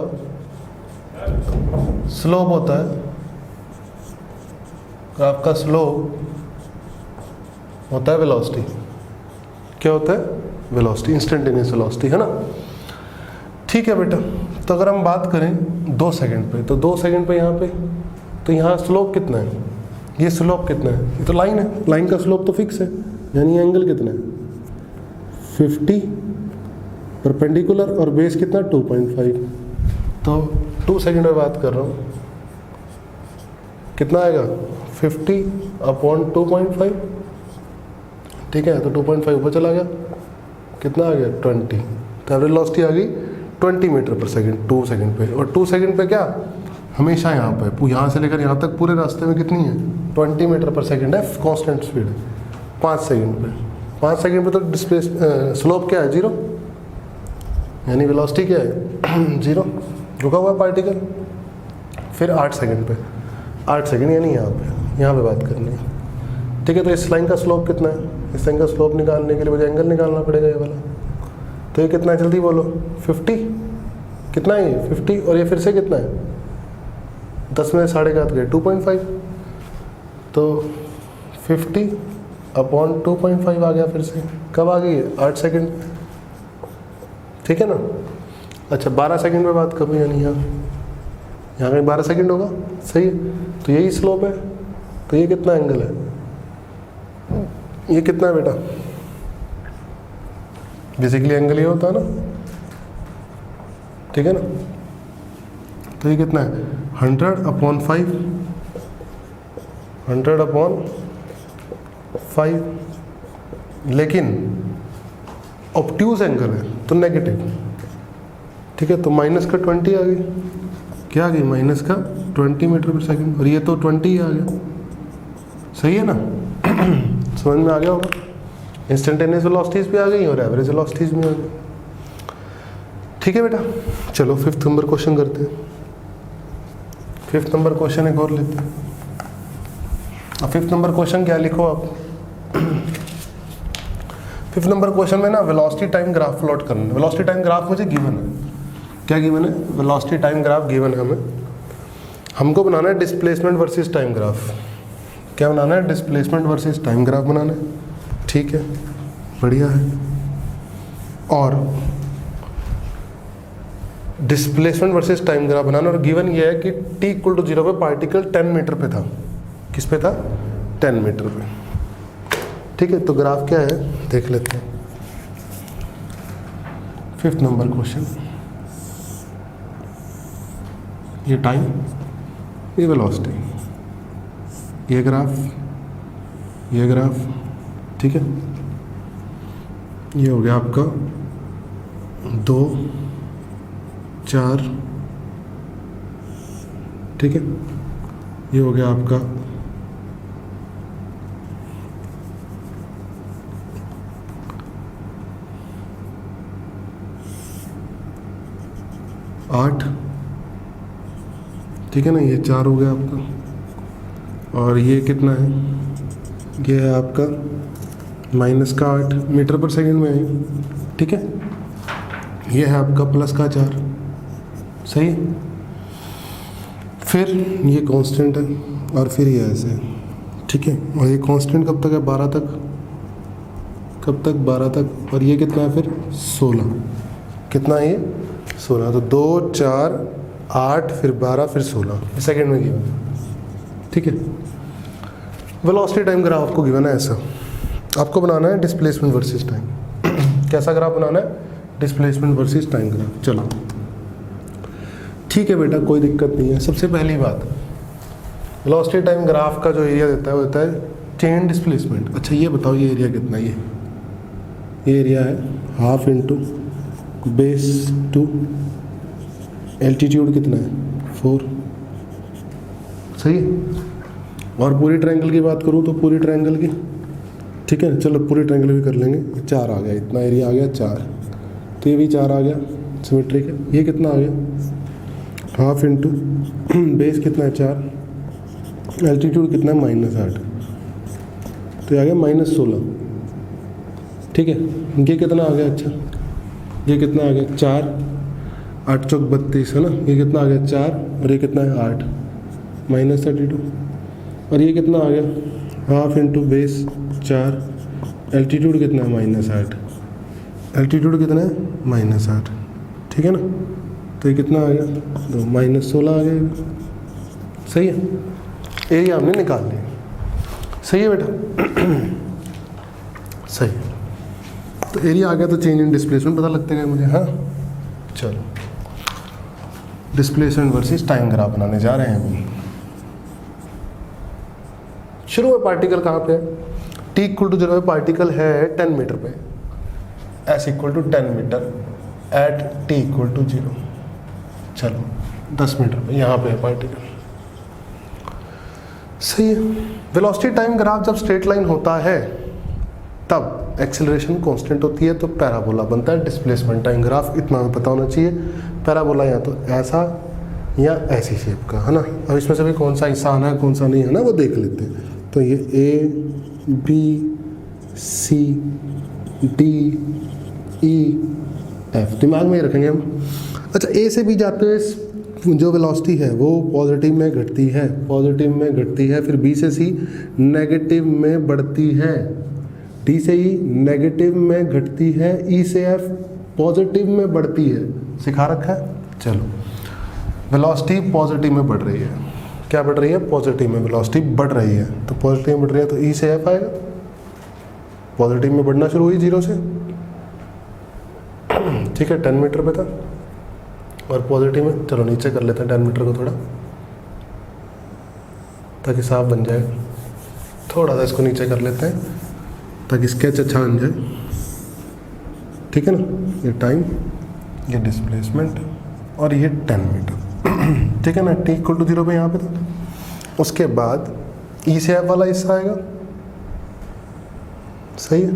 स्लोप होता है, ग्राफ का स्लोप होता है वेलोसिटी। क्या होता है? वेलोसिटी, इंस्टेंटेनियस वेलोसिटी, है ना। ठीक है बेटा, तो अगर हम बात करें 2 सेकंड पे, तो 2 सेकंड पे यहाँ पे, तो यहाँ स्लोप कितना है? ये स्लोप कितना है? ये तो लाइन है, लाइन का स्लोप तो फिक्स है, यानी एंगल कितना है? 50 परपेंडिकुलर, और बेस कितना? 2.5। तो 2 सेकंड में बात कर रहा हूँ, कितना आएगा? 50/2.5। ठीक है, तो 2.5 ऊपर चला गया, कितना आ गया? 20। तो एवरेज वेलोसिटी आ गई 20 मीटर पर सेकंड 2 सेकंड पे। और 2 सेकंड पे क्या? हमेशा यहाँ पे, यहाँ से लेकर यहाँ तक पूरे रास्ते में कितनी है? 20 मीटर पर सेकंड है, कांस्टेंट स्पीड है। 5 सेकंड पे, 5 सेकंड पे तो डिस्प्लेस स्लोप क्या है? 0, यानी वेलोसिटी क्या है? 0, रुका हुआ पार्टिकल। फिर 8 सेकंड पे, 8 सेकंड यानी यहाँ पे बात करनी है। ठीक है, तो इस लाइन का स्लोप कितना है? इस लाइन का स्लोप निकालने के लिए मुझे एंगल निकालना पड़ेगा, ये वाला। तो ये कितना है? जल्दी बोलो। 50। कितना है ये? 50। और ये फिर से कितना है? 10 में 7.5 गए, 2.5। तो 50/2.5 आ गया फिर से। कब आ गई? 8 सेकंड। ठीक है ना। अच्छा 12 सेकंड में बात करूँ, यानी यहाँ कहीं 12 सेकंड होगा, सही है। तो यही स्लोप है, तो ये कितना एंगल है? ये कितना है बेटा? बेसिकली एंगल ये होता है ना, ठीक है ना। तो ये कितना है? 100/5, 100/5। लेकिन ऑब्ट्यूज एंगल है तो नेगेटिव। ठीक है, तो माइनस का 20 आ गई। क्या आ गई? माइनस का 20 मीटर पर सेकंड। और ये तो 20 ही आ गया, सही है ना। समझ में आ गया होगा। इंस्टेंटेनियस वेलोसिटीज भी आ गई और एवरेज वेलोसिटीज भी आ गई। ठीक है बेटा, चलो 5th नंबर क्वेश्चन करते हैं। 5th नंबर क्वेश्चन एक और लेते हैं। अब 5th नंबर क्वेश्चन क्या लिखो आप? 5th नंबर क्वेश्चन में ना वेलोसिटी टाइम ग्राफ प्लॉट करना है। वेलोसिटी टाइम ग्राफ मुझे गिवन है। क्या गिवन है? वेलोसिटी टाइम ग्राफ गिवन है हमें। हमको बनाना है डिस्प्लेसमेंट वर्सेस टाइम ग्राफ। क्या बनाना है? डिस्प्लेसमेंट वर्सेस टाइम ग्राफ बनाना है। ठीक है, बढ़िया है। और डिस्प्लेसमेंट वर्सेस टाइम ग्राफ बनाना, और गिवन ये है कि t = 0 पे पार्टिकल 10 मीटर पे था। किस पे था? 10 मीटर पे। ठीक है, तो ग्राफ क्या है देख लेते हैं। 5th नंबर क्वेश्चन, ये टाइम, ये वेलोसिटी, ये ग्राफ, ठीक है। ये हो गया आपका 2, 4, ठीक है। ये हो गया आपका 8, ठीक है ना, ये 4 हो गया आपका। और ये कितना है, ये है आपका -8 मीटर पर सेकंड में है, ठीक है। ये है आपका +4, सही है। फिर ये कांस्टेंट है और फिर ये ऐसे है, ठीक है। और ये कांस्टेंट कब तक है, 12 तक, कब तक, 12 तक। और ये कितना है फिर 16, कितना है ये 16। तो 2, 4, 8 फिर 12 फिर 16 सेकेंड में गिवन, ठीक है। वेलोसिटी टाइम ग्राफ आपको गिवन है ऐसा। आपको बनाना है डिस्प्लेसमेंट वर्सेस टाइम। कैसा ग्राफ बनाना है, डिस्प्लेसमेंट वर्सेस टाइम ग्राफ। चलो ठीक है बेटा, कोई दिक्कत नहीं है। सबसे पहली बात, वेलोसिटी टाइम ग्राफ का जो एरिया देता है वो होता है चेन डिस्प्लेसमेंट। अच्छा ये बताओ, ये एरिया कितना है, ये एरिया है 1/2 इंटू बेस 2, एल्टीट्यूड कितना है 4, सही है। और पूरी ट्रायंगल की बात करूँ तो पूरी ट्रायंगल की, ठीक है। चलो पूरी ट्रायंगल भी कर लेंगे। 4 आ गया, इतना एरिया आ गया 4, तो ये भी 4 आ गया, सिमेट्रिक है। ये कितना आ गया 1/2 इंटू बेस कितना है 4, एल्टीट्यूड कितना है -8, तो ये आ गया -16, ठीक है। ये कितना आ गया, अच्छा ये कितना आ गया 4, 8 चौक 32 है ना। ये कितना आ गया 4 और ये कितना है 8, -32। और ये कितना आ गया 1/2 इंटू बेस 4, एल्टीट्यूड कितना है -8, एल्टीट्यूड कितना है -8, ठीक है ना। तो ये कितना आ गया, तो -16 आ गया, सही है। एरिया हमने निकाल लिया, सही है बेटा, सही है। तो एरिया आ गया, तो चेंज इन डिस्प्लेसमेंट पता लगते गए मुझे। हाँ चलो, डिस्प्लेसमेंट वर्सेस टाइम ग्राफ बनाने जा रहे हैं अभी। शुरू में पार्टिकल कहाँ पे है, t = 0 पे पार्टिकल है 10 मीटर पे, s = 10 मीटर एट t = 0। चलो 10 मीटर पे यहाँ पे है पार्टिकल, सही है। वेलोसिटी टाइम ग्राफ जब स्ट्रेट लाइन होता है तब एक्सेलरेशन कांस्टेंट होती है, तो पैराबोला बनता है डिस्प्लेसमेंट टाइम ग्राफ। इतना हमें पता होना चाहिए। पैराबोला या तो ऐसा या ऐसी शेप का, है ना। अब इसमें से भी कौन सा हिस्सा आना है कौन सा नहीं है ना, वो देख लेते हैं। तो ये A B C D E F दिमाग में ही रखेंगे हम। अच्छा, A से B जाते हुए जो वेलोसिटी है वो पॉजिटिव में घटती है, पॉजिटिव में घटती है। फिर B से C नेगेटिव में बढ़ती है, D से E नेगेटिव में घटती है, E से F पॉजिटिव में बढ़ती है। सिखा रखा है। चलो, वेलोसिटी पॉजिटिव में बढ़ रही है, क्या बढ़ रही है, पॉजिटिव में वेलोसिटी बढ़ रही है। तो पॉजिटिव में बढ़ रही है तो E से F आएगा, पॉजिटिव में बढ़ना शुरू हुई 0 से, ठीक है। 10 मीटर पे था और पॉजिटिव में, चलो नीचे कर लेते हैं 10 मीटर को थोड़ा, ताकि साफ बन जाए। थोड़ा सा इसको नीचे कर लेते हैं ताकि स्केच अच्छा बन जाए, ठीक है ना। ये टाइम, ये डिस्प्लेसमेंट और ये 10 मीटर, ठीक है ना। t = 0 पे यहाँ पे था। उसके बाद E से F वाला हिस्सा आएगा, सही है।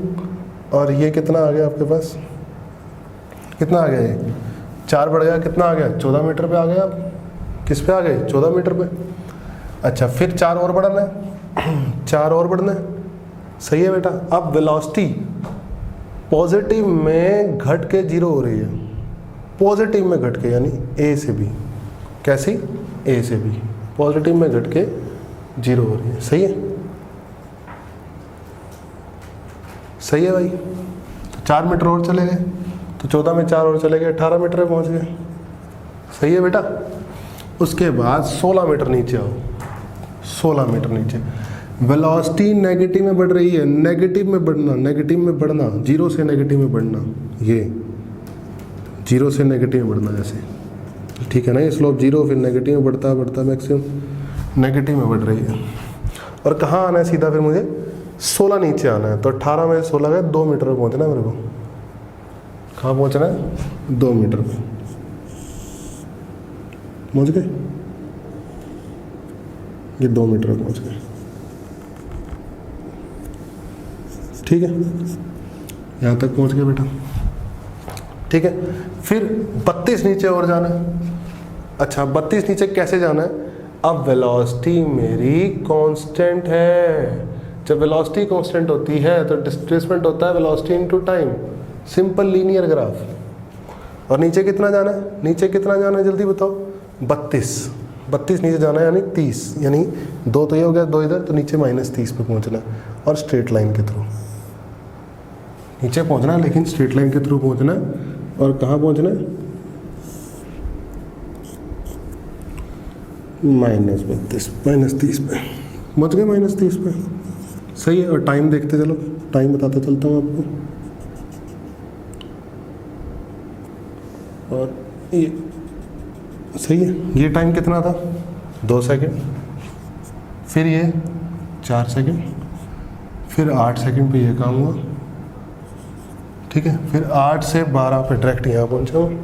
और ये कितना आ गया आपके पास, कितना आ गया, ये 4 बढ़ गया, कितना आ गया 14 मीटर पे आ गया। किस पे आ गए, 14 मीटर पे। अच्छा, फिर 4 और बढ़ना है, 4 और बढ़ना है, सही है बेटा। अब वेलोसिटी पॉजिटिव में घट के 0 हो रही है, पॉजिटिव में घट के, यानी A से B, कैसी, A से B पॉजिटिव में घट के 0 हो रही है, सही है, सही है भाई। तो 4 मीटर और चले गए, तो 14 में 4 और चले गए, 18 मीटर पे पहुंच गए, सही है बेटा। उसके बाद 16 मीटर नीचे आओ, 16 मीटर नीचे। वेलोसिटी नेगेटिव में बढ़ रही है, नेगेटिव में बढ़ना, जीरो से नेगेटिव में बढ़ना, ये जीरो से नेगेटिव में बढ़ना ऐसे, ठीक है ना। ये स्लोप जीरो फिर नेगेटिव में बढ़ता मैक्सिमम नेगेटिव में बढ़ रही है। और कहाँ आना है सीधा, फिर मुझे 16 नीचे आना है, तो 18 में 16 गए, 2 मीटर पर पहुँचना है मेरे को। कहाँ पहुँचना है, 2 मीटर पे पहुँच गए, ये 2 मीटर पे पहुँच गए, ठीक है, यहाँ तक पहुँच गए बेटा, ठीक है। फिर 32 नीचे और जाना है। अच्छा 32 नीचे कैसे जाना है, अब वेलोसिटी मेरी कांस्टेंट है, जब वेलोसिटी कांस्टेंट होती है तो डिस्प्लेसमेंट होता है velocity into time, simple linear graph. और नीचे कितना जाना है, नीचे कितना जाना है जल्दी बताओ, 32 नीचे जाना है, यानी 30, यानी 2 तो ये हो गया, 2 इधर, तो नीचे -30 पे पहुंचना है और स्ट्रेट लाइन के थ्रू नीचे पहुंचना है, लेकिन स्ट्रेट लाइन के थ्रू पहुंचना है। और कहाँ पहुंचना है, -32 -30 पे पहुंच गए, -30 पे, सही है। और टाइम देखते चलो, टाइम बताता चलता हूँ आपको। और ये सही है, ये टाइम कितना था, 2 सेकंड, फिर ये 4 सेकंड, फिर 8 सेकंड पे ये काम हुआ, ठीक है, फिर 8 से 12 पे डायरेक्ट यहाँ पहुँचा हूँ,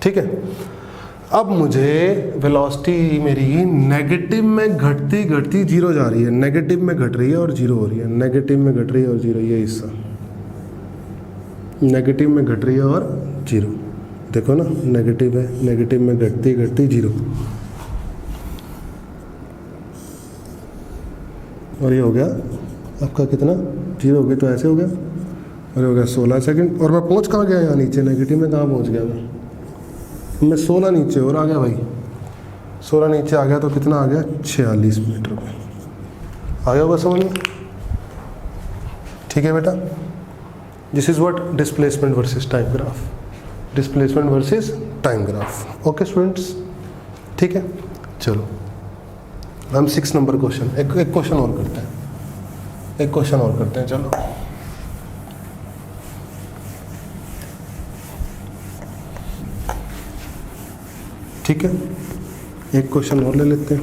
ठीक है। अब मुझे वेलोसिटी मेरी नेगेटिव में घटती जीरो जा रही है, नेगेटिव में घट रही है और जीरो हो रही है, नेगेटिव में घट रही है और जीरो, ये हिस्सा नेगेटिव में घट रही है और जीरो, देखो ना, नेगेटिव है, नेगेटिव में घटती जीरो, और ये हो गया आपका कितना, जीरो हो गया, तो ऐसे हो गया, और ये हो गया 16 सेकंड। और मैं पहुंच कहाँ गया, यहाँ नीचे, नेगेटिव में कहाँ पहुंच गया मैं 16 नीचे और आ गया भाई, 16 नीचे आ गया, तो कितना आ गया, 46 मीटर पे आ गया होगा समझ में, ठीक है बेटा। This is what displacement versus time graph, displacement versus time graph, okay students, ठीक है। चलो हम 6 नंबर क्वेश्चन, एक क्वेश्चन और करते हैं, एक क्वेश्चन और करते हैं, चलो। ठीक है, एक क्वेश्चन और ले लेते हैं।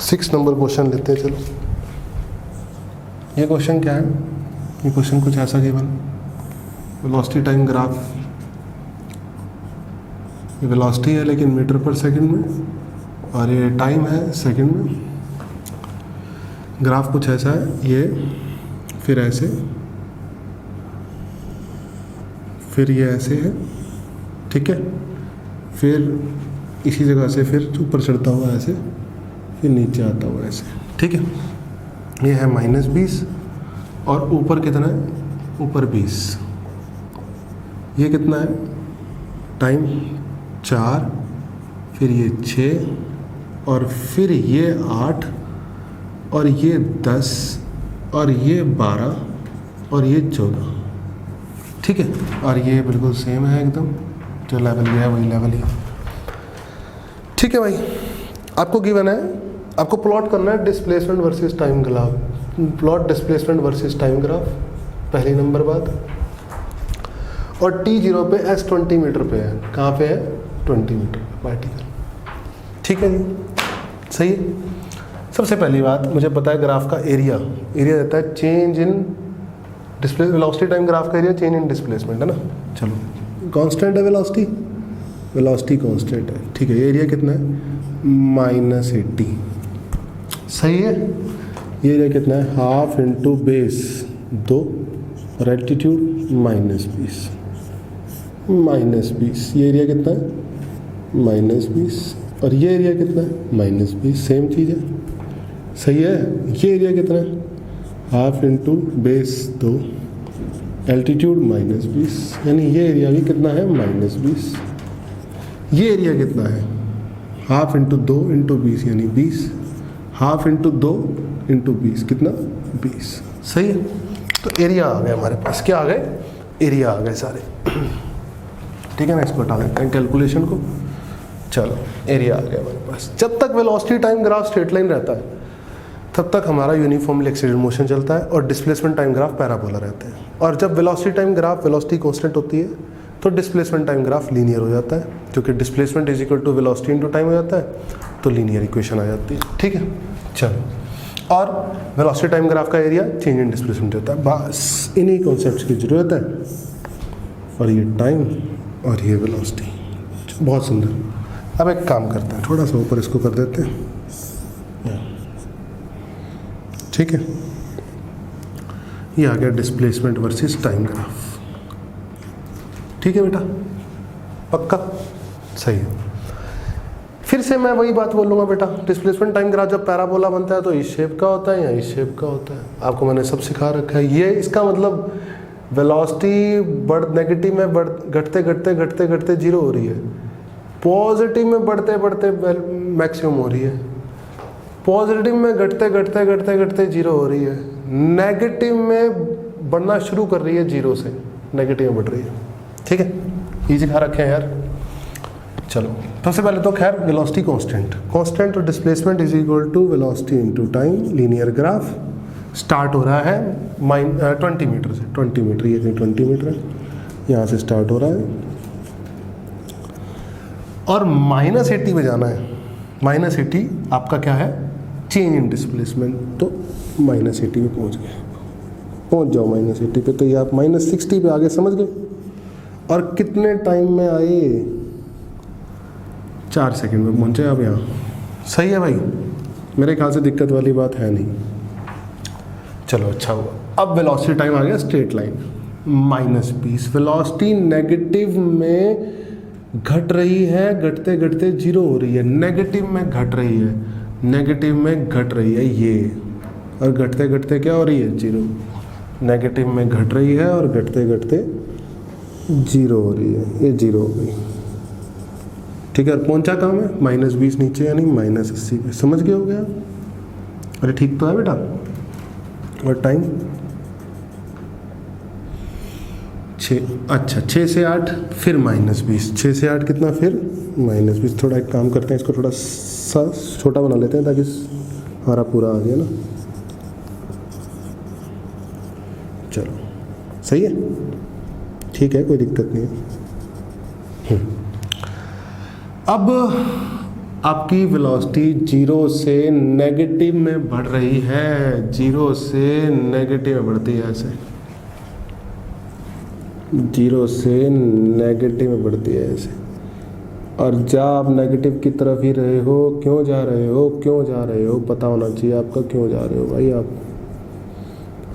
सिक्स नंबर क्वेश्चन लेते हैं, चलो। ये क्वेश्चन क्या है, ये क्वेश्चन कुछ ऐसा गिवन, वेलोसिटी टाइम ग्राफ, ये वेलोसिटी है लेकिन मीटर पर सेकंड में, और ये टाइम है सेकंड में। ग्राफ कुछ ऐसा है, ये फिर ऐसे, फिर ये ऐसे है, ठीक है, फिर इसी जगह से फिर ऊपर चढ़ता हुआ ऐसे, फिर नीचे आता हुआ ऐसे, ठीक है। ये है -20 और ऊपर कितना है, ऊपर 20। ये कितना है टाइम, 4, फिर ये 6, और फिर ये 8, और ये 10, और ये 12, और ये 14, ठीक है। और ये बिल्कुल सेम है एकदम, जो लेवल है वही लेवल है, ठीक है भाई। आपको गिवन है, आपको प्लॉट करना है displacement versus time graph, plot displacement versus time graph, पहली नंबर बात। और T0 पे S 20 मीटर पे है, कहाँ पे है, 20 मीटर पार्टिकल, ठीक है जी, सही है। सबसे पहली बात, मुझे पता है ग्राफ का एरिया, एरिया देता है change in display, velocity time graph का एरिया चेंज इन डिस्प्लेसमेंट है ना। चलो कांस्टेंट है वेलोसिटी, वेलोसिटी कांस्टेंट है, ठीक है। ये एरिया कितना है, -80, सही है। ये एरिया कितना है, हाफ इंटू बेस 2, और एल्टीट्यूड -20, ये एरिया कितना है, -20, और ये एरिया कितना है, -20, सेम चीज़ है, सही है। ये एरिया कितना है, हाफ इंटू बेस 2, एल्टीट्यूड -20, यानी ये एरिया भी कितना है, -20। ये एरिया कितना है, हाफ इंटू 2 इंटू 20, यानी 20, हाफ इंटू 2 इंटू 20, कितना, 20, सही है। तो एरिया आ गया हमारे पास, क्या आ गए, एरिया आ गए सारे। ठीक है ना, इसको हटा देते हैं कैलकुलेशन को। चलो एरिया आ गया हमारे पास। जब तक velocity time graph straight line रहता है तब तक हमारा यूनिफॉर्मली एक्सीलरेटेड मोशन चलता है और डिस्प्लेसमेंट टाइम ग्राफ पैराबोला रहते हैं। और जब velocity time graph velocity constant होती है तो डिस्प्लेसमेंट टाइम ग्राफ लीनियर हो जाता है, क्योंकि displacement is equal to velocity into time हो जाता है, तो लीनियर इक्वेशन आ जाती है। ठीक है, चलो। और वेलोसिटी टाइम ग्राफ का एरिया चेंज इन डिस्प्लेसमेंट होता है। बस इन्हीं कॉन्सेप्ट्स की जरूरत है। और ये टाइम और ये वेलोसिटी, बहुत सुंदर। अब एक काम करते हैं, थोड़ा सा ऊपर इसको कर देते हैं। ठीक है, ये आ गया डिस्प्लेसमेंट वर्सेस टाइम ग्राफ। ठीक है बेटा, पक्का सही है। फिर से मैं वही बात बोलूँगा बेटा, डिस्प्लेसमेंट टाइम ग्राफ जब पैराबोला बनता है तो इस शेप का होता है या इस शेप का होता है। आपको मैंने सब सिखा रखा है। ये इसका मतलब वेलोसिटी नेगेटिव में घटते घटते घटते घटते जीरो हो रही है, पॉजिटिव में बढ़ते बढ़ते मैक्सिमम हो रही है, पॉजिटिव में घटते घटते घटते घटते जीरो हो रही है, नेगेटिव में बढ़ना शुरू कर रही है, जीरो से नेगेटिव में बढ़ रही है। ठीक है, ये सिखा रखे हैं यार। चलो, सबसे पहले तो खैर वेलोसिटी कांस्टेंट, कांस्टेंट और displacement is equal to velocity into time, linear graph. Start हो रहा है 20 मीटर से, 20 मीटर, ये कहीं 20 मीटर है, यहाँ से स्टार्ट हो रहा है और -80 पे जाना है। -80 आपका क्या है, चेंज इन डिस्प्लेसमेंट, तो -80 पे पहुँच जाओ -80 पे, तो ये आप -60 पे आगे, समझ गए। और कितने टाइम में आए, 4 सेकंड में पहुँचे आप यहाँ। सही है भाई, मेरे ख्याल से दिक्कत वाली बात है नहीं। चलो अच्छा हुआ। अब वेलोसिटी टाइम आ गया स्ट्रेट लाइन, -20। वेलोसिटी नेगेटिव में घट रही है, घटते घटते जीरो हो रही है, नेगेटिव में घट रही है, नेगेटिव में घट रही है ये, और घटते घटते क्या हो रही है, जीरो। नेगेटिव में घट रही है और घटते घटते जीरो हो रही है, ये जीरो हो गई। ठीक है, और पहुंचा कहाँ में, -20 नीचे, यानी -80 पे। समझ गए हो गया? अरे ठीक तो है बेटा। और टाइम 6, अच्छा 6 से 8, फिर -20, 6 से 8 कितना, फिर -20। थोड़ा एक काम करते हैं, इसको थोड़ा सा छोटा बना लेते हैं ताकि हमारा पूरा आ गया ना। चलो सही है, ठीक है, कोई दिक्कत नहीं है। अब आपकी वेलोसिटी 0 से नेगेटिव में बढ़ रही है, 0 से नेगेटिव में बढ़ती है, ऐसे 0 से नेगेटिव में बढ़ती है ऐसे। और जा आप नेगेटिव की तरफ ही रहे हो, क्यों जा रहे हो, क्यों जा रहे हो, पता होना चाहिए आपका क्यों जा रहे हो भाई।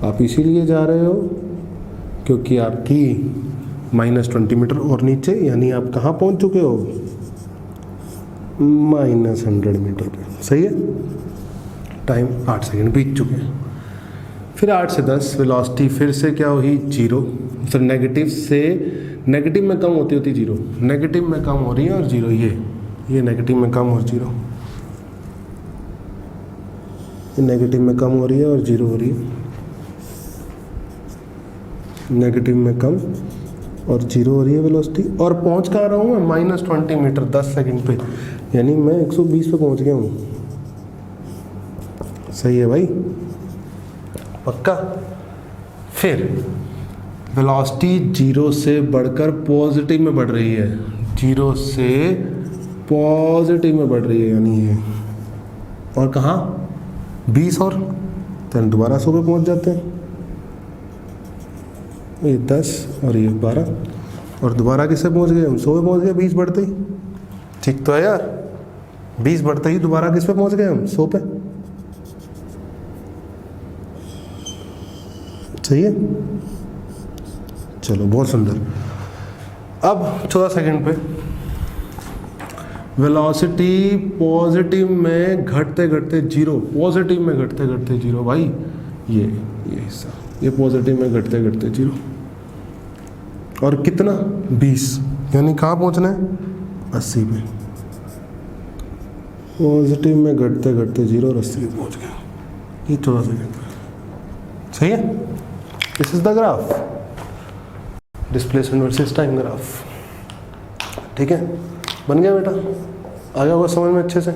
आप इसीलिए जा रहे हो क्योंकि आपकी -20 मीटर और नीचे, यानी आप कहाँ पहुँच चुके हो, -100 मीटर पे। सही है, टाइम 8 सेकंड बीत चुके हैं। फिर 8 से 10 वेलोसिटी फिर से क्या हुई, 0। फिर नेगेटिव से, नेगेटिव में कम होती होती 0, नेगेटिव में कम हो रही है और 0, ये नेगेटिव में कम और 0, ये नेगेटिव में कम हो रही है और 0 हो रही है, नेगेटिव में कम और 0 हो रही है वेलोसिटी। और पहुंच कहाँ रहा हूँ मैं, -20 मीटर 10 सेकंड पे, यानी मैं 120 पे पहुंच गया हूँ। सही है भाई, पक्का। फिर वेलोसिटी 0 से बढ़कर पॉजिटिव में बढ़ रही है, 0 से पॉजिटिव में बढ़ रही है, यानी ये, और कहाँ 20, और तो दोबारा 100 पे पहुंच जाते हैं, ये 10 और ये 12, और दोबारा किससे पहुंच गए हम, 100 पे पहुंच गए 20 बढ़ते ही। ठीक तो है यार, 20 बढ़ते ही दोबारा किस पे पहुंच गए हम, 100 पे। सही है, चलो बहुत सुंदर। अब 14 सेकंड पे वेलोसिटी पॉजिटिव में घटते घटते 0, पॉजिटिव में घटते घटते 0 भाई, ये हिस्सा, ये पॉजिटिव में घटते घटते 0, और कितना 20, यानी कहाँ पहुँचना है, 80 पे। पॉजिटिव में घटते घटते 0 और 80 पे पहुँच गया, ये 14 सेकंड पे। सही है, this is the graph, displacement versus time graph. ठीक है, बन गया बेटा, आ गया होगा समझ में अच्छे से।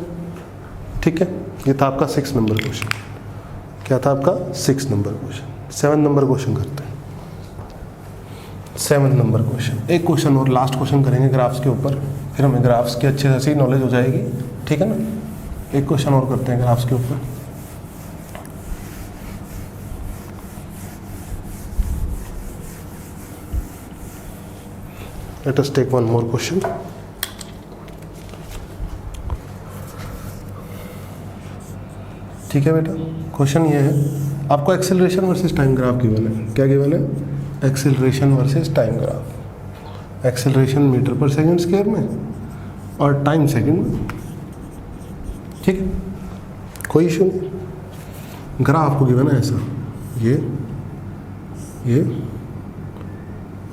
ठीक है, ये था आपका 6 नंबर क्वेश्चन। क्या था आपका 6 नंबर क्वेश्चन। 7 नंबर क्वेश्चन करते हैं। 7 नंबर क्वेश्चन, एक क्वेश्चन और लास्ट क्वेश्चन करेंगे ग्राफ्स के ऊपर, फिर हमें ग्राफ्स की अच्छे से नॉलेज हो जाएगी। ठीक है ना, एक क्वेश्चन और करते हैं ग्राफ्स के ऊपर। Let us take one more question. ठीक है बेटा, क्वेश्चन ये है, आपको acceleration versus time graph given है। क्या गिवन है? Acceleration versus time graph. Acceleration metre पर सेकंड स्क्वायर में और टाइम सेकंड में। ठीक है, कोई इशू नहीं। ग्राफ को गिवन है ऐसा, ये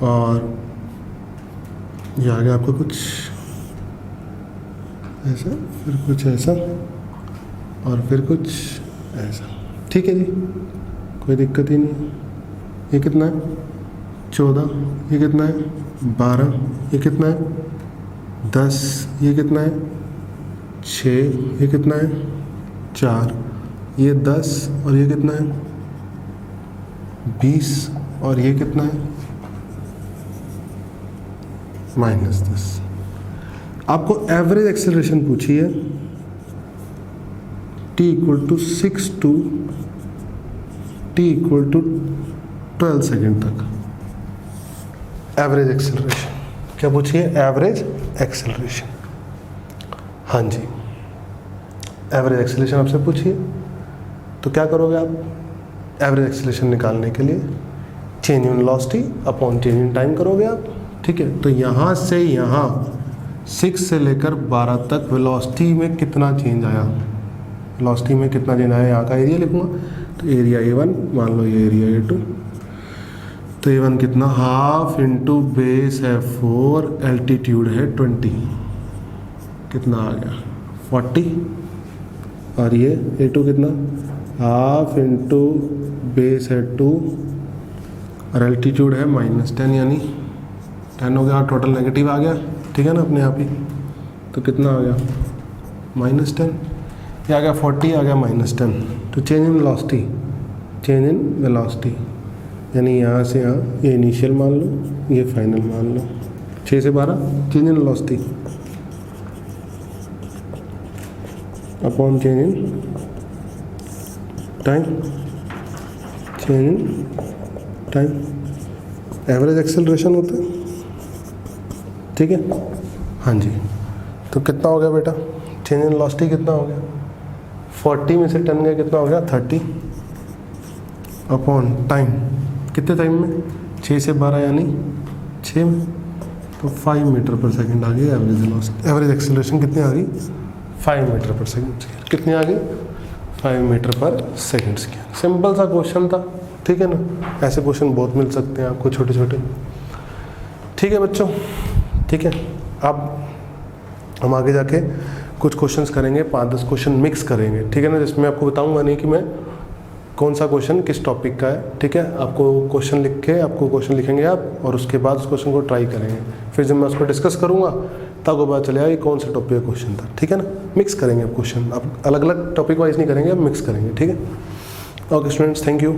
और ये आ गया आपको कुछ ऐसा, फिर कुछ ऐसा और फिर कुछ ऐसा। ठीक है जी, कोई दिक्कत ही नहीं। ये कितना है? 14। ये कितना है? 12। ये कितना है? 10। ये कितना है? 6। ये कितना है? 4। ये 10 और ये कितना है? 20 और ये कितना है? -10। आपको एवरेज एक्सेलरेशन पूछी है, t = 6 to t = 12 सेकेंड तक। एवरेज एक्सेलरेशन क्या पूछी है? Average acceleration. हाँ जी, एवरेज एक्सेलरेशन आपसे पूछी है, तो क्या करोगे आप? एवरेज एक्सेलरेशन निकालने के लिए change in velocity upon change in time करोगे आप। ठीक है, तो यहाँ से यहाँ 6 से लेकर 12 तक वेलोसिटी में कितना चेंज आया, वेलोसिटी में कितना चेंज आया, यहाँ का एरिया लिखूँगा। तो एरिया A1, मान लो ये एरिया A2, तो A1 कितना? हाफ इंटू बेस है 4, एल्टीट्यूड है 20, कितना आ गया? 40। और ये A2 कितना? हाफ इंटू बेस है 2 और एल्टीट्यूड है -10, यानी 10 हो गया और टोटल नेगेटिव आ गया। ठीक है ना, अपने आप ही। तो कितना आ गया? -10। ये आ गया 40, आ गया -10। तो change in velocity, change in velocity यानी यहाँ से यहाँ, ये इनिशियल मान लो, ये फाइनल मान लो। 6 से 12 change in velocity upon change in time, change in time average acceleration होता है। ठीक है, हाँ जी। तो कितना हो गया बेटा? चेंज इन वेलोसिटी कितना हो गया? 40 में से 10 गया, कितना हो गया? 30 अपॉन टाइम, कितने टाइम में? 6 से 12 यानी 6 में, तो 5 मीटर पर सेकंड आ गई एवरेज वेलोसिटी। एवरेज एक्सेलरेशन कितनी आ गई? 5 मीटर पर सेकंड। कितनी आ गई? 5 मीटर पर सेकंड स्क्वायर। सिंपल सा क्वेश्चन था। ठीक है ना, ऐसे क्वेश्चन बहुत मिल सकते हैं आपको, छोटे छोटे। ठीक है बच्चों, ठीक है। अब हम आगे जाके कुछ क्वेश्चंस करेंगे, 5-10 क्वेश्चन मिक्स करेंगे। ठीक है ना, जिसमें आपको बताऊंगा नहीं कि मैं कौन सा क्वेश्चन किस टॉपिक का है। ठीक है, आपको क्वेश्चन लिखेंगे आप, और उसके बाद उस क्वेश्चन को ट्राई करेंगे। फिर जब मैं उसको डिस्कस करूँगा तब आपको पता चलेगा कि कौन सा टॉपिक का क्वेश्चन था। ठीक है ना, मिक्स करेंगे अब क्वेश्चन, अब अलग अलग टॉपिक वाइज नहीं करेंगे, अब मिक्स करेंगे। ठीक है, ओके स्टूडेंट्स, थैंक यू।